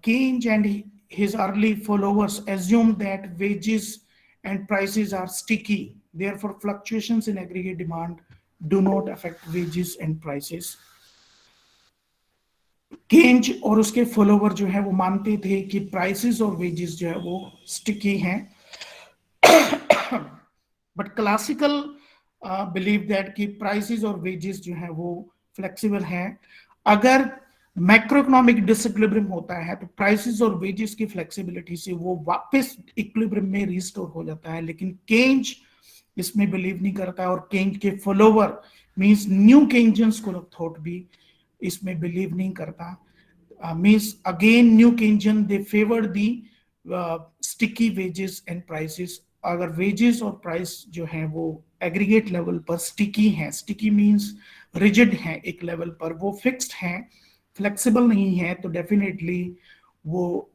Keynes and his early followers assumed that wages and prices are sticky. Therefore, fluctuations in aggregate demand do not affect wages and prices. केंज और उसके follower जो है वो मानते थे कि प्राइसेस और wages जो है वो स्टिकी हैं, बट क्लासिकल बिलीव दैट कि प्राइसेस और वेजेस जो है वो फ्लेक्सिबल हैं. अगर मैक्रो इकोनॉमिक डिसइक्विलिब्रियम होता है तो प्राइसेस और वेजेस की फ्लेक्सिबिलिटी से वो वापस इक्विलिब्रियम में रिस्टोर हो जाता है, लेकिन केंज इसमें बिलीव नहीं करता है और केंज के follower means new Keynesian school of thought भी इसमें बिलीव नहीं करता. Means again new Keynesian they favour the sticky wages and prices. अगर वेजेस और प्राइस जो हैं वो एग्रीगेट लेवल पर स्टिकी हैं, स्टिकी मींस रिजिड हैं, एक लेवल पर वो फिक्स्ड हैं, फ्लेक्सिबल नहीं है, तो डेफिनेटली वो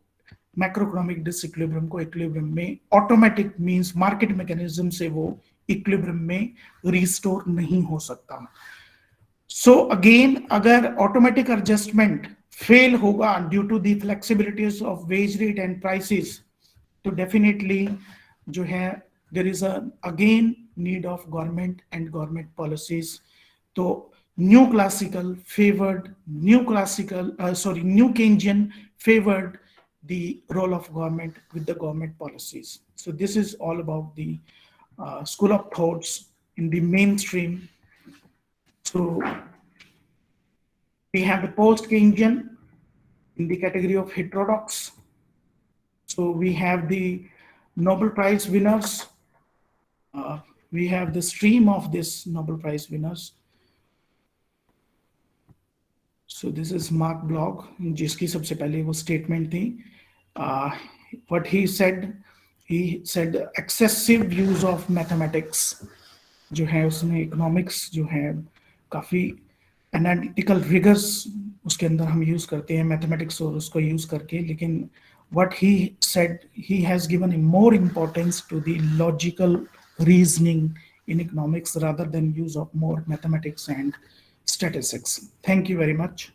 मैक्रोइकोनॉमिक डिसइक्विलिब्रियम को इक्विलिब्रियम में ऑटोमेटिक मींस मार्केट मैकेनिज्म से वो इक्विलिब्रियम में रिस्टोर नहीं हो सकता. सो अगेन अगर ऑटोमेटिक एडजस्टमेंट फेल होगा due to the flexibilities of wage rate and prices, तो डेफिनेटली जो है there is again need of government and government policies. तो new Keynesian favored the role of government with the government policies. So this is all about the school of thoughts in the mainstream. So we have the post-Keynesian in the category of heterodox. So we have the Nobel Prize winners. We have the stream of this Nobel Prize winners. So this is Mark Bloch, जिसकी सबसे पहले वो statement थी. What he said excessive use of mathematics जो है उसमें economics जो है काफी analytical rigors उसके अंदर हम use करते हैं mathematics और उसको use करके, लेकिन what he said, he has given more importance to the logical reasoning in economics rather than use of more mathematics and statistics. Thank you very much.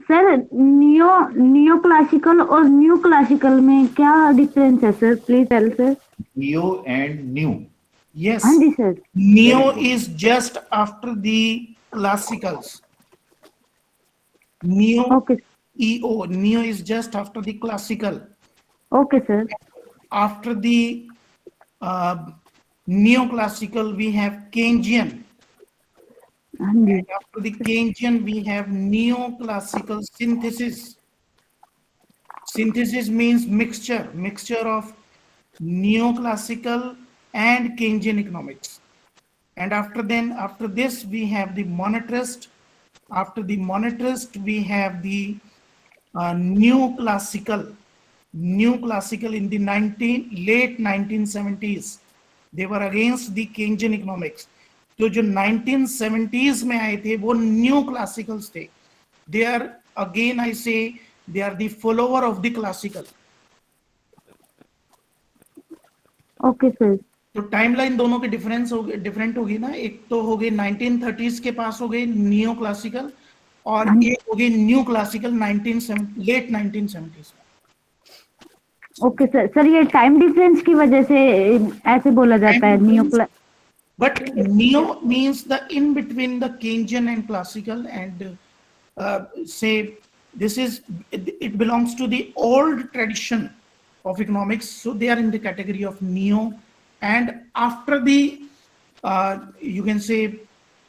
Sir neo classical और new classical में क्या difference है sir, please tell sir. Neo and new. Yes. हाँ जी sir. Neo is just after the classicals. Neo. Okay EO. Neo is just after the classical. Okay sir. After the neoclassical, we have Keynesian. हाँ जी. And after the Keynesian, we have neoclassical synthesis. Synthesis means mixture of neoclassical and Keynesian economics. And after this, we have the monetarist. After the monetarist, we have the neoclassical in the late 1970s. They were against the Keynesian economics. तो जो 1970s में आए थे वो new classicals थे. They are, again I say, they are the follower of the classical. Okay sir. तो timeline दोनों के डिफरेंट होगी ना. एक तो हो गए 1930s के पास हो गए न्यू क्लासिकल और एक हो गए new classical late 1970s. Okay sir. Sir ये टाइम डिफरेंस की वजह से ऐसे बोला जाता है neo. But neo means the in between the Keynesian and classical, and say it belongs to the old tradition of economics. So they are in the category of neo. And after the you can say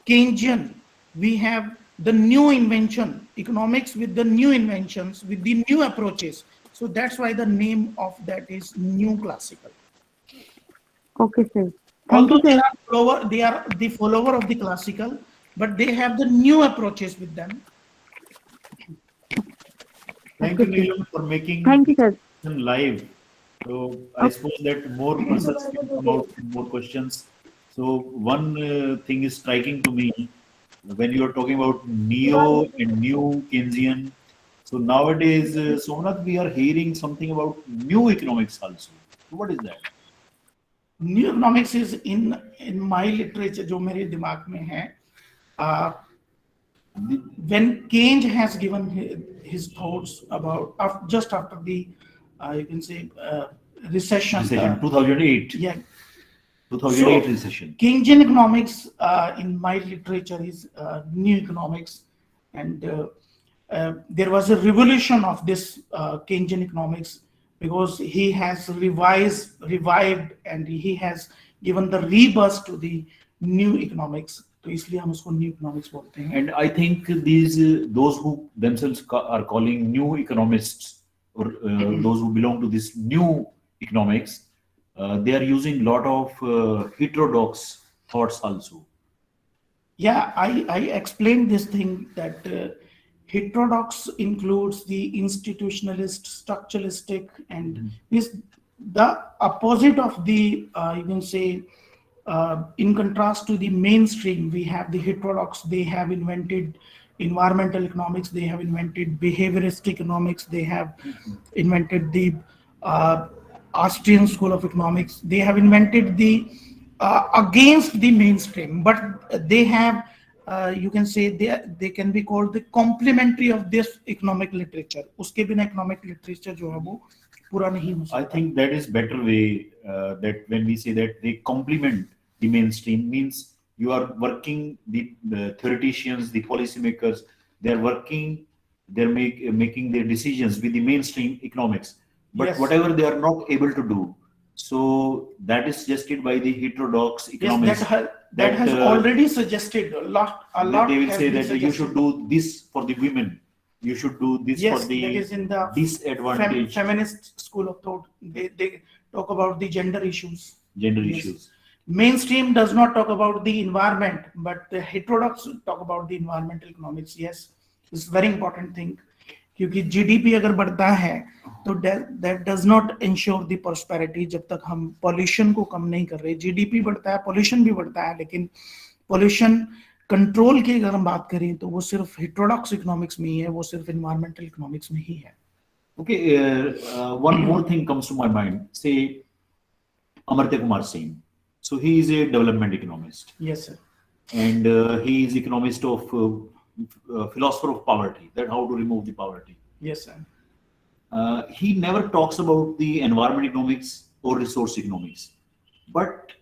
Keynesian, we have the new invention, economics with the new inventions, with the new approaches. So that's why the name of that is new classical. Okay, sir. Thank Although you, sir. they are the follower of the classical, but they have the new approaches with them. Thank Okay, you, sir. Neelam, for making Thank you, this sir. session live. So I Okay. suppose that more persons can come out with more questions. So one thing is striking to me when you are talking about neo and new Keynesian. So nowadays, Somnath, we are hearing something about new economics also. So what is that? New economics is in my literature, जो मेरे दिमाग में है. When Keynes has given his thoughts about just after the you can say recession. Recession 2008. Yeah. 2008 So, recession. Keynesian economics in my literature is new economics, and there was a revolution of this Keynesian economics because he has revived, and he has given the rebirth to the new economics. तो इसलिए हम उसको new economics बोलते हैं. And I think these those who themselves are calling new economists, or those who belong to this new economics, they are using lot of heterodox thoughts also. Yeah, I explained this thing that heterodox includes the institutionalist, structuralistic, and is the opposite of the you can say in contrast to the mainstream. We have the heterodox. They have invented environmental economics. They have invented behaviorist economics. They have invented the uh, Austrian school of economics. They have invented the against the mainstream, but they have you can say they can be called the complementary of this economic literature. उसके बिना economic literature जो है वो पूरा नहीं हो सकता. I think that is better way, that when we say that they complement the mainstream, means you are working the theoreticians, the policymakers, they are working, they're making their decisions with the mainstream economics. But Yes. whatever they are not able to do, so that is suggested by the heterodox Yes, economics. that has already suggested a lot. They will has say been that you should suggested. do this for the women, you should do this Yes, for the that is in the disadvantaged feminist school of thought. They talk about the gender issues. gender Yes. issues. Mainstream does not talk about the environment, but the heterodox talk about the environmental economics. Yes, it's very important thing. क्योंकि GDP अगर बढ़ता है तो that does not ensure the prosperity जब तक हम pollution को कम नहीं कर रहे. जीडीपी बढ़ता है, pollution भी बढ़ता है, लेकिन pollution कंट्रोल की अगर हम बात करें तो वो सिर्फ heterodox economics में ही है, वो सिर्फ environmental economics में ही है. Okay, one more thing comes to my mind. Say Amartya Kumar Singh. So he is a development economist, Yes, sir. and he is economist of philosopher of poverty. That how to remove the poverty. Yes, sir. He never talks about the environment economics or resource economics, but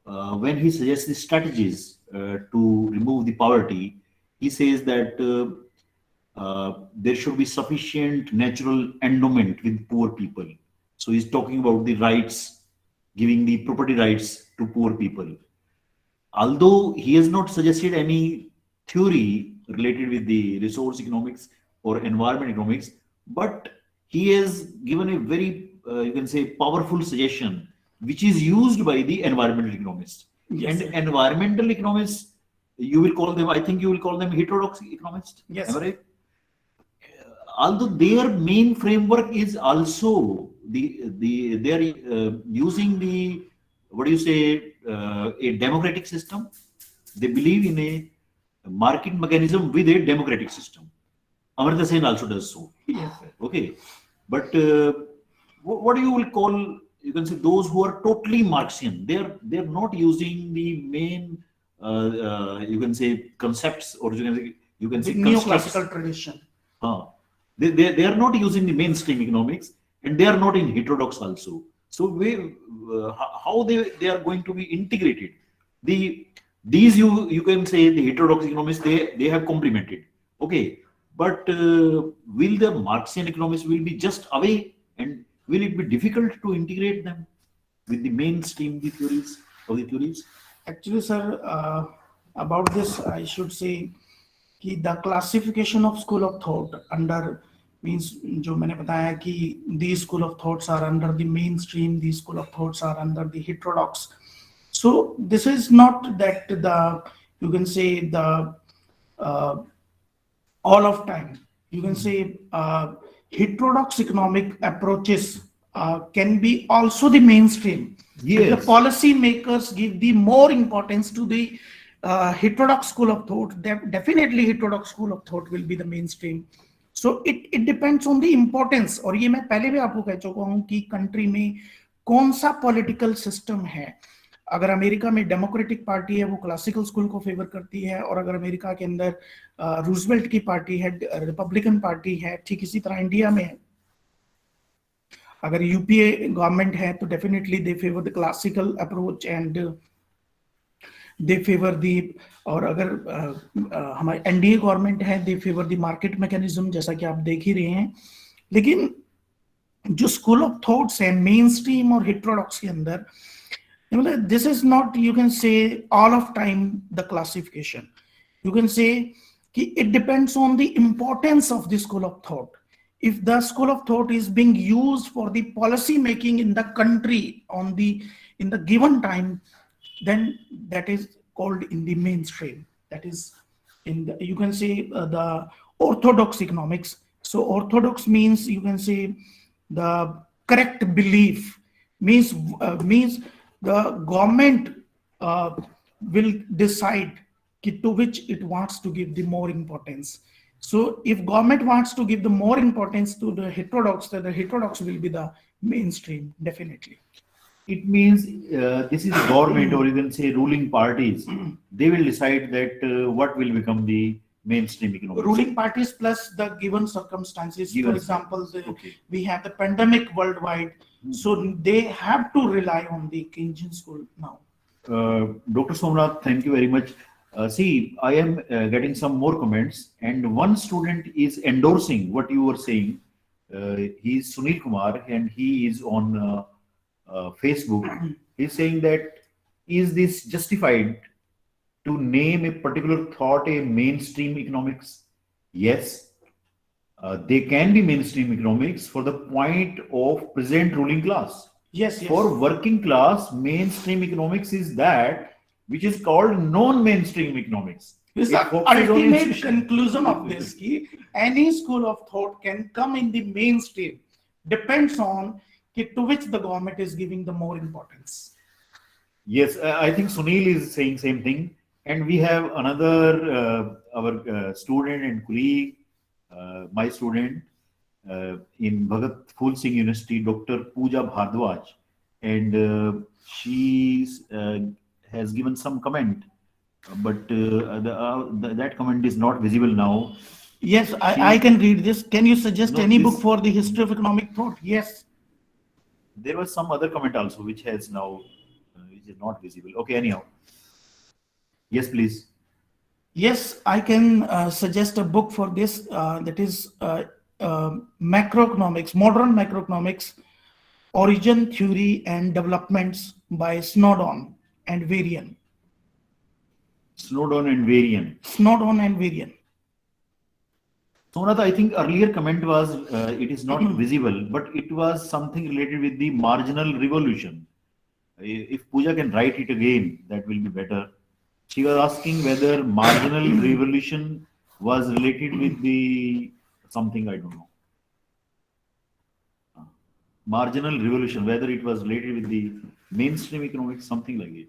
when he suggests the strategies to remove the poverty, he says that there should be sufficient natural endowment with poor people. So he's talking about the rights, giving the property rights to poor people. Although he has not suggested any theory related with the resource economics or environment economics, but he has given a very, you can say, powerful suggestion, which is used by the environmental economists. Yes, And sir. environmental economists, you will call them, I think you will call them heterodox economists. Yes, Am I sir. right? Although their main framework is also they are using the, what do you say, a democratic system. They believe in a market mechanism with a democratic system. Amartya Sen also does so. Yes, sir. Okay, but what do you will call? You can say those who are totally Marxian. They're not using the main you can say concepts, or you can say The constructs. neoclassical tradition. They are not using the mainstream economics, and they are not in heterodox also. So how they are going to be integrated? These you can say the heterodox economics, they have complemented. Okay, but will the Marxian economics will be just away, and will it be difficult to integrate them with the mainstream the theories? Actually, sir, about this, I should say the classification of school of thought under means जो मैंने बताया कि the school of thoughts are under the main stream, the school of thoughts are under the heterodox. So this is not that the, you can say, the all of time, you can say heterodox economic approaches can be also the mainstream. If the Yes. policy makers give the more importance to the heterodox school of thought, definitely heterodox school of thought will be the mainstream. So it depends on the importance. और ये मैं पहले भी आपको कह चुका हूँ कि कंट्री में कौन सा पॉलिटिकल सिस्टम है. अगर अमेरिका में डेमोक्रेटिक पार्टी है वो क्लासिकल स्कूल को फेवर करती है, और अगर अमेरिका के अंदर रूजवेल्ट की पार्टी है, रिपब्लिकन पार्टी है, ठीक इसी तरह इंडिया में अगर यूपीए गवर्नमेंट है तो definitely they favour the classical approach and they favour the, और अगर हमारी एनडीए गवर्नमेंट है they favour the market mechanism, जैसा कि आप देख ही रहे हैं. लेकिन जो स्कूल ऑफ थॉट्स है मेन स्ट्रीम और हेटेरोडॉक्स के अंदर, this is not, you can say, all of time the classification. You can say it depends on the importance of the school of thought. If the school of thought is being used for the policy making in the country in the given time, then that is called in the mainstream. That is in the, you can say, the orthodox economics. So orthodox means, you can say, the correct belief, means the government will decide to which it wants to give the more importance. So if government wants to give the more importance to the heterodox, then the heterodox will be the mainstream, definitely. It means this is the government, or you can say ruling parties. They will decide that what will become the mainstream economics. Ruling parties plus the given circumstances. Given For example, okay. we have the pandemic worldwide. So they have to rely on the Keynesian school now. Dr. Somnath, thank you very much. See, I am getting some more comments, and one student is endorsing what you were saying. He is Sunil Kumar, and he is on Facebook. He's saying that, is this justified to name a particular thought a mainstream economics? Yes. They can be mainstream economics for the point of present ruling class. Yes, yes. For working class, mainstream economics is that which is called non-mainstream economics. This is the ultimate conclusion of this. Any school of thought can come in the mainstream. Depends on to which the government is giving the more importance. Yes, I think Sunil is saying same thing. And we have another, our student and colleague, my student in Bhagat Phul Singh University, Dr. Pooja Bhardwaj, and she has given some comment, but that comment is not visible now. Yes, I can read this. Can you suggest any this, book for the history of economic thought? Yes. There was some other comment also which has now, which is not visible. Okay, anyhow. Yes, please. Yes, I can suggest a book for this. That is Macroeconomics, Modern Macroeconomics, Origin, Theory and Developments by Snowdon and Varian. Snowdon and Varian. Snowdon and Varian. Somnath, I think earlier comment was it is not visible, but it was something related with the marginal revolution. If Pooja can write it again, that will be better. She was asking whether marginal revolution was related with the something, I don't know. Marginal revolution, whether it was related with the mainstream economics, something like it.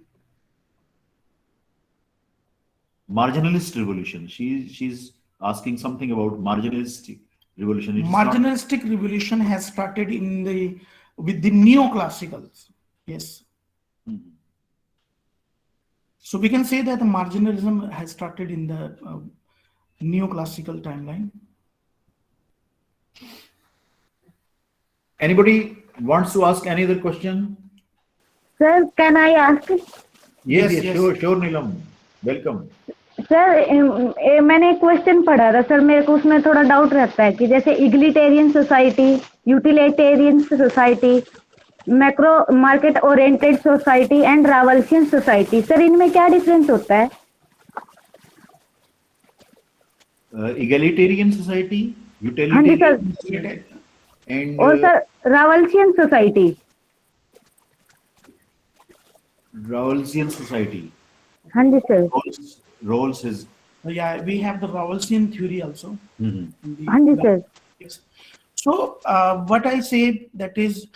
Marginalist revolution. She's asking something about marginalistic revolution. Marginalistic revolution has started with the neoclassicals. Yes. Mm-hmm. So we can say that the marginalism has started in the neoclassical timeline. Anybody wants to ask any other question? Sir, can I ask? Yes, Yes. sure, Neelam. Welcome. Sir मैंने एक question पढ़ा था sir, मेरे को उसमें थोड़ा doubt रहता है कि जैसे egalitarian society, utilitarian society, macro market oriented society and Rawlsian society, sir इनमें क्या डिफरेंस होता है? Egalitarian society, utilitarian and और सर रावलसियन सोसाइटी. Rawlsian society. हाँ जी sir. Rawls is Yeah, we have the Rawlsian theory also. in the हाँ जी sir. mathematics. So what I say that is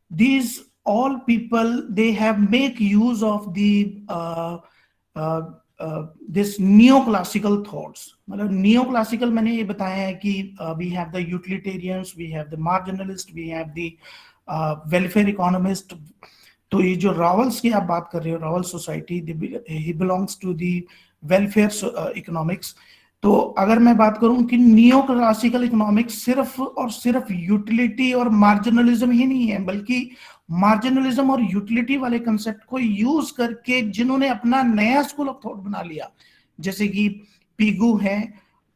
these all people they have make use of the this neoclassical thoughts. मतलब neoclassical मैंने ये बताया है कि we have the utilitarians, we have the marginalist, we have the welfare economist. तो ये जो रावल्स की आप बात कर रहे हो, रावल सोसाइटी, ही belongs to the welfare economics. तो अगर मैं बात करूं कि नियो क्लासिकल इकोनॉमिक्स सिर्फ और सिर्फ यूटिलिटी और मार्जिनलिज्म ही नहीं है, बल्कि मार्जिनलिज्म और यूटिलिटी वाले कंसेप्ट को यूज करके जिन्होंने अपना नया स्कूल ऑफ थॉट बना लिया, जैसे कि पीगू है,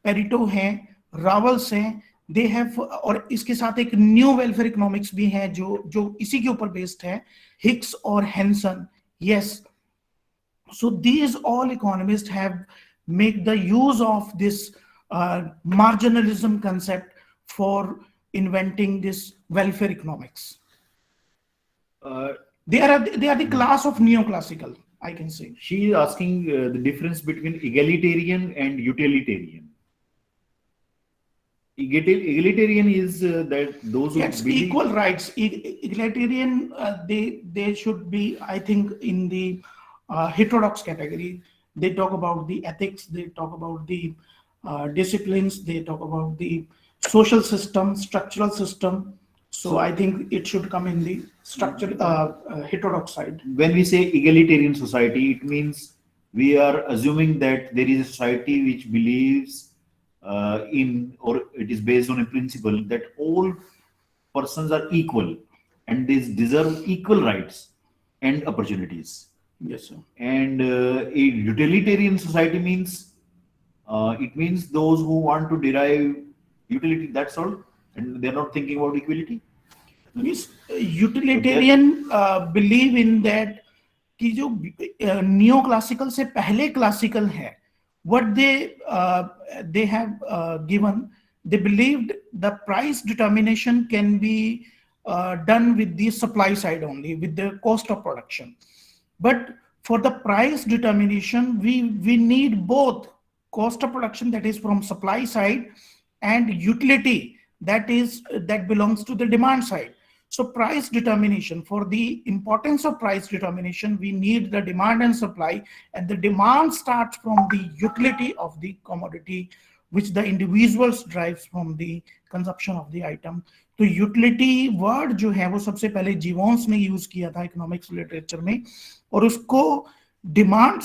पेरिटो है, रावल्स हैं, दे हैव, और इसके साथ एक न्यू वेलफेयर इकोनॉमिक्स भी है जो इसी के ऊपर बेस्ड है, हिक्स और Henson. Yes, so these all economists have make the use of this marginalism concept for inventing this welfare economics. They are the class of neoclassical, I can say. she is asking the difference between egalitarian and utilitarian. Egalitarian is that those who Yes, believe equal rights. Egalitarian, they should be, I think, in the heterodox category. They talk about the ethics, they talk about the disciplines, they talk about the social system, structural system. So I think it should come in the structure heterodox side. when we say egalitarian society, it means we are assuming that there is a society which believes in, or it is based on a principle that all persons are equal and they deserve equal rights and opportunities. Yes, sir. And a utilitarian society means it means those who want to derive utility, that's all, and they're not thinking about equality. Means utilitarian believe in that कि जो neo classical से पहले classical है, what they have given, they believed the price determination can be done with the supply side only, with the cost of production. But for the price determination, we need both cost of production, that is from supply side, and utility, that belongs to the demand side. So price determination, for the importance of price determination, we need the demand and supply, and the demand starts from the utility of the commodity, which the individuals drives from the consumption of the item. तो utility word जो है वो सबसे पहले जीवोन्स ने use किया था economics literature में, और उसको डिमांड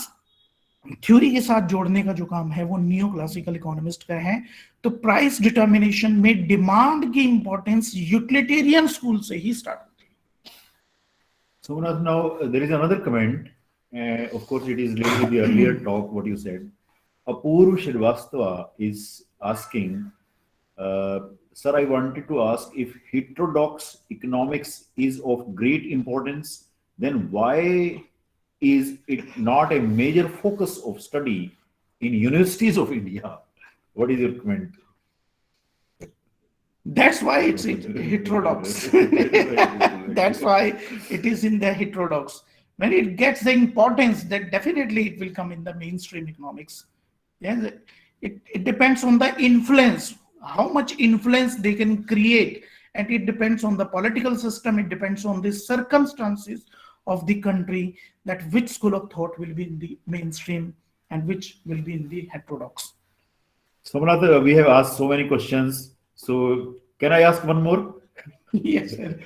थ्योरी के साथ जोड़ने का जो काम है वो नियो क्लासिकल इकोनॉमिस्ट का है. तो प्राइस डिटर्मिनेशन में डिमांड की इंपॉर्टेंस यूटिलिटेरियन स्कूल से ही स्टार्ट होती है. Somanath, now there is another comment. Of course, it is related to the earlier talk, what you said. Apurv Shrivastava is asking, sir, I wanted to ask if heterodox economics is of great importance, then why is it not a major focus of study in universities of India? What is your comment? That's why it's heterodox. That's why it is in the heterodox. When it gets the importance, that definitely it will come in the mainstream economics. Yes, it depends on the influence, how much influence they can create, and it depends on the political system, it depends on the circumstances of the country, that which school of thought will be in the mainstream and which will be in the heterodox. Somanath, we have asked so many questions. So can I ask one more? Yes, sir.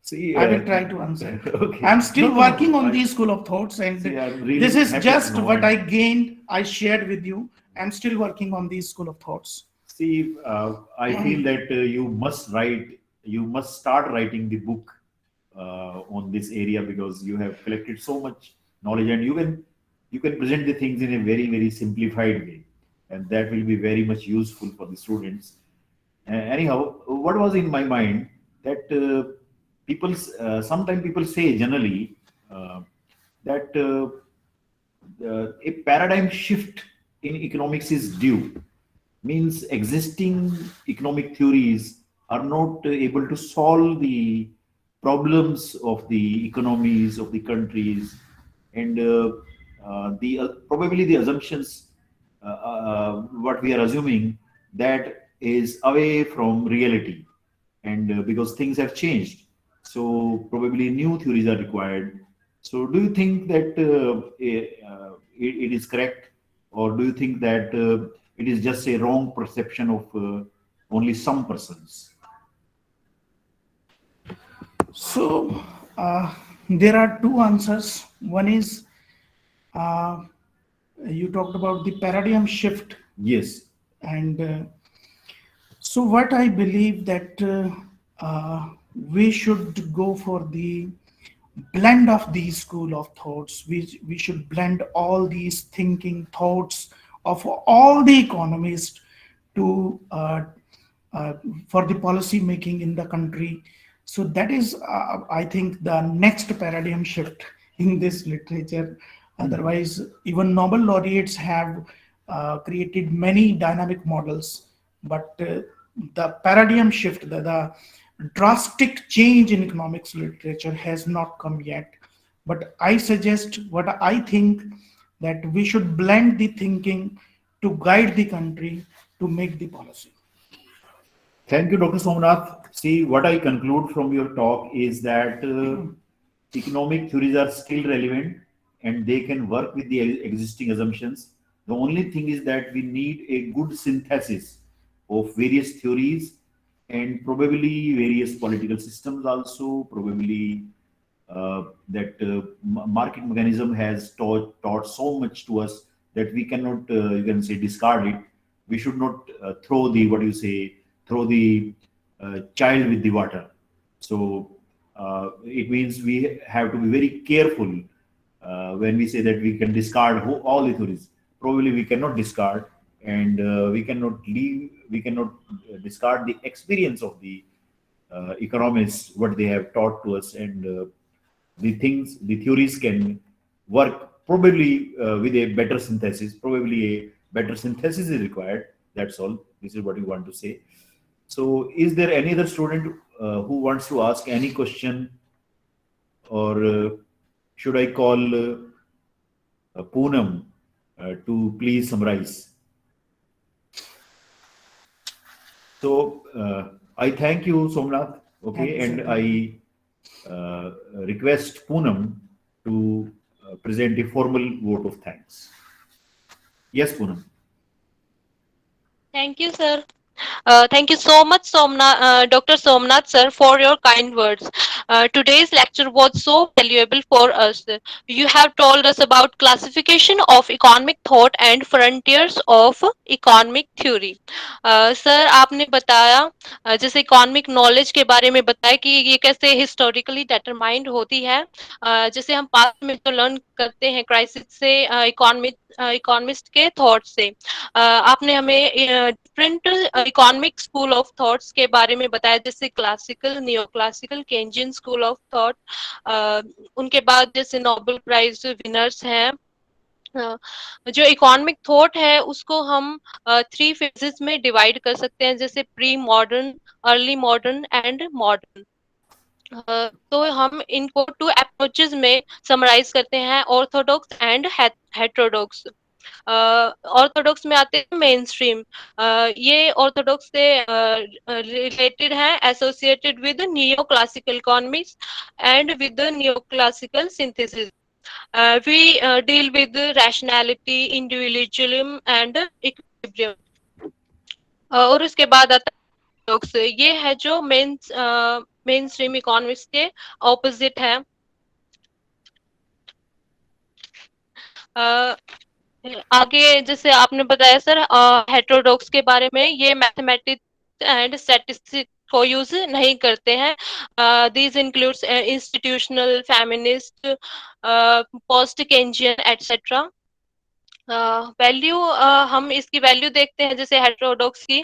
See, I will try to answer. Okay. I'm still No, working on I- these school of thoughts, and See, I'm really this is happy just to know what and- I gained, I shared with you. I'm still working on these school of thoughts. See, I feel that you must start writing the book on this area, because you have collected so much knowledge, and you can present the things in a very, very simplified way, and that will be very much useful for the students. Anyhow, what was in my mind that sometimes people say generally that a paradigm shift in economics is due. means existing economic theories are not able to solve the problems of the economies of the countries, and the probably the assumptions what we are assuming that is away from reality, and because things have changed, so probably new theories are required. So do you think that it is correct, or do you think that it is just a wrong perception of only some persons? So there are two answers. One is uh, you talked about the paradigm shift, Yes. and so what I believe that we should go for the blend of these school of thoughts. We should blend all these thinking thoughts of all the economists to uh, for the policy making in the country. So that is, I think, the next paradigm shift in this literature. Otherwise, even Nobel laureates have created many dynamic models, but the paradigm shift, the drastic change in economics literature has not come yet. But I suggest what I think, that we should blend the thinking to guide the country to make the policy. Thank you, Dr. Somnath. See, what I conclude from your talk is that economic theories are still relevant and they can work with the existing assumptions. The only thing is that we need a good synthesis of various theories and probably various political systems also, probably that market mechanism has taught so much to us that we cannot, you can say, discard it. We should not throw the, what do you say, throw the child with the water. So it means we have to be very careful when we say that we can discard all the theories. Probably we cannot discard, and we cannot leave. We cannot discard the experience of the economists, what they have taught to us, and the theories can work probably with a better synthesis. Probably a better synthesis is required. That's all. This is what you want to say. So, is there any other student who wants to ask any question, or should I call Poonam to please summarize? So, I thank you, Somnath. Thank Okay, you, and sir. I request Poonam to present a formal vote of thanks. Yes, Poonam. Thank you, sir. Thank you so much, Dr. Somnath, sir, for your kind words. Today's lecture was so valuable for us. You have told us about classification of economic thought and frontiers of economic theory. Sir, आपने बताया जैसे economic knowledge के बारे में बताया कि ये कैसे हिस्टोरिकली डिटरमाइंड होती है। जैसे हम पास्ट में तो लर्न करते हैं क्राइसिस से, इकोनॉमिस्ट के थॉट से। आपने हमें different economic school of thoughts के बारे में बताया, जैसे classical, neo classical, Keynesian school of thought. उनके बाद जैसे नोबेल प्राइज विनर्स हैं। जो इकोनॉमिक थॉट है उसको हम 3 फेजेस में डिवाइड कर सकते हैं, जैसे pre modern, early modern and modern. तो हम इनको 2 अप्रोचेस में समराइज करते हैं, ऑर्थोडॉक्स एंड हेटेरोडॉक्स। ऑर्थोडॉक्स में आते हैं मेन स्ट्रीम। ये ऑर्थोडॉक्स से रिलेटेड है, associated with neo classical economics and with new classical synthesis. We deal with rationality, individualism and equilibrium। और उसके बाद आता है paradox। ये है जो मेन स्ट्रीम इकोनॉमिक्स के ऑपोजिट है। आगे जैसे आपने बताया सर हेटेरोडॉक्स के बारे में, ये मैथमेटिक्स एंड स्टैटिस्टिक्स को यूज नहीं करते हैं। These includes institutional, feminist, post Keynesian etcetera. Value, हम इसकी वैल्यू देखते हैं जैसे हेटेरोडॉक्स की।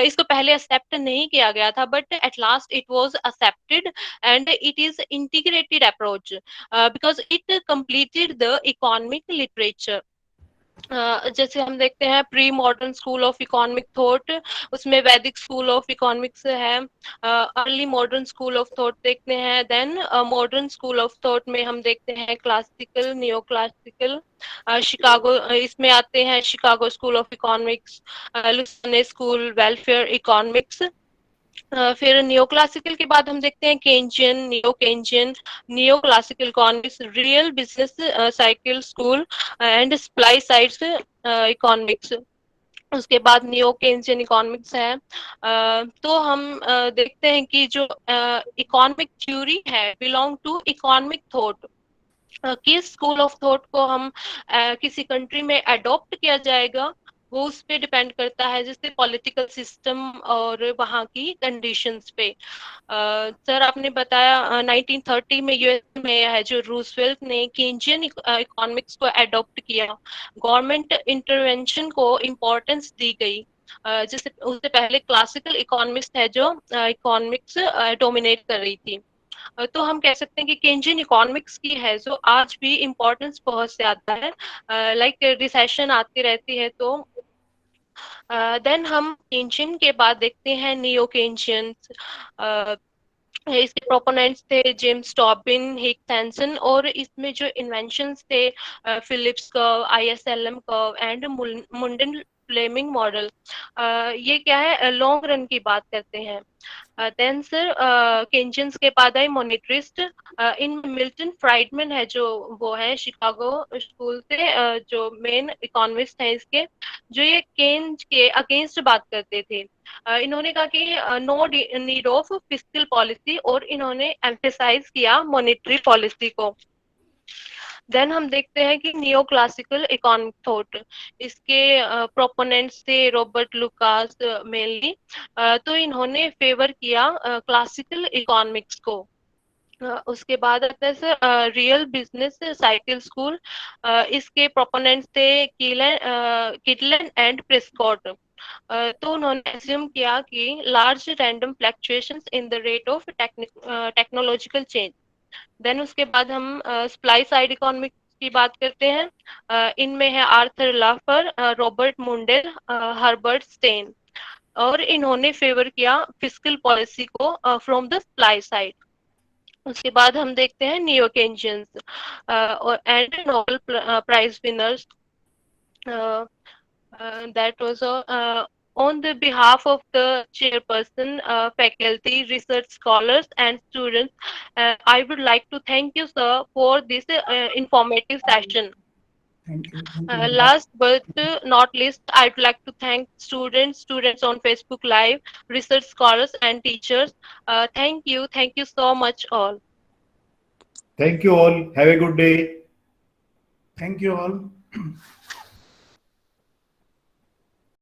इसको पहले एक्सेप्ट नहीं किया गया था, but at last it was accepted and it is integrated approach because it completed the economic literature. जैसे हम देखते हैं pre modern school of economic thought, उसमें वैदिक स्कूल ऑफ इकोनॉमिक्स है। Early modern school of thought देखते हैं, then modern school of thought में हम देखते हैं क्लासिकल, नियो क्लासिकल, शिकागो, इसमें आते हैं Chicago school of economics, Lausanne school welfare economics. फिर नियो क्लासिकल के बाद हम देखते हैं Keynesian, neo classical economics, real business cycle school and supply sides economics. उसके बाद नियो केंजियन इकोनॉमिक्स है। तो हम देखते हैं कि जो इकोनॉमिक थ्योरी है बिलोंग टू इकोनॉमिक थॉट। किस स्कूल ऑफ थॉट को हम किसी कंट्री में अडॉप्ट किया जाएगा, वो उस पे डिपेंड करता है, जैसे पॉलिटिकल सिस्टम और वहाँ की कंडीशंस पे। सर आपने बताया 1930 में यूएस में है जो रूजवेल्ट ने केंजियन इकोनॉमिक्स को अडॉप्ट किया, गवर्नमेंट इंटरवेंशन को इम्पोर्टेंस दी गई। जैसे उससे पहले क्लासिकल इकोनॉमिस्ट है जो इकोनॉमिक्स डोमिनेट कर रही थी। तो हम कह सकते हैं कि केंजियन इकोनॉमिक्स की है जो आज भी इम्पोर्टेंस बहुत ज्यादा है, लाइक रिसेशन आती रहती है। तो देन हम केंजियन के बाद देखते हैं नियो केंजियन। इसके प्रोपोनेंट्स थे जेम्स टॉबिन, हिक हैंसन, और इसमें जो इन्वेंशंस थे Phillips curve, IS-LM curve and मुंडन फ्लेमिंग मॉडल। ये क्या है, लॉन्ग रन की बात करते हैं। देन सर केंजियंस के बाद आई मोनेटरिस्ट। इन मिल्टन फ्राइडमैन है जो वो है शिकागो स्कूल से, जो मेन इकोनॉमिस्ट है इसके, जो ये केन्स के अगेंस्ट बात करते थे। इन्होंने कहा कि no need of fiscal policy, और इन्होंने एम्फेसाइज किया मॉनेटरी पॉलिसी को। देन हम देखते हैं कि नियो क्लासिकल इकोनॉमिक थॉट, इसके प्रोपोनेंट्स थे रॉबर्ट लुकास मेनली। तो इन्होंने फेवर किया क्लासिकल इकोनॉमिक्स को। उसके बाद आता है sir real business cycle school. इसके प्रोपोनेंट्स थे किटलन एंड प्रेस्कॉट। तो उन्होंने एज्यूम किया कि large random fluctuations in the rate of technological change. Then उसके बाद हम सप्लाई साइड इकोनॉमिक्स की बात करते हैं। इनमें है Arthur Laffer, Robert Mundell, Herbert Stein, और इन्होंने फेवर किया फिस्कल पॉलिसी को फ्रॉम द सप्लाई साइड। उसके बाद हम देखते हैं नियो केंजियंस और and Nobel prize winners. That was on the behalf of the chairperson, faculty, research scholars, and students. I would like to thank you, sir, for this informative session. Thank you, thank you. Last but not least, I'd like to thank students on Facebook Live, research scholars, and teachers. Thank you so much, all. Thank you all. Have a good day. Thank you all.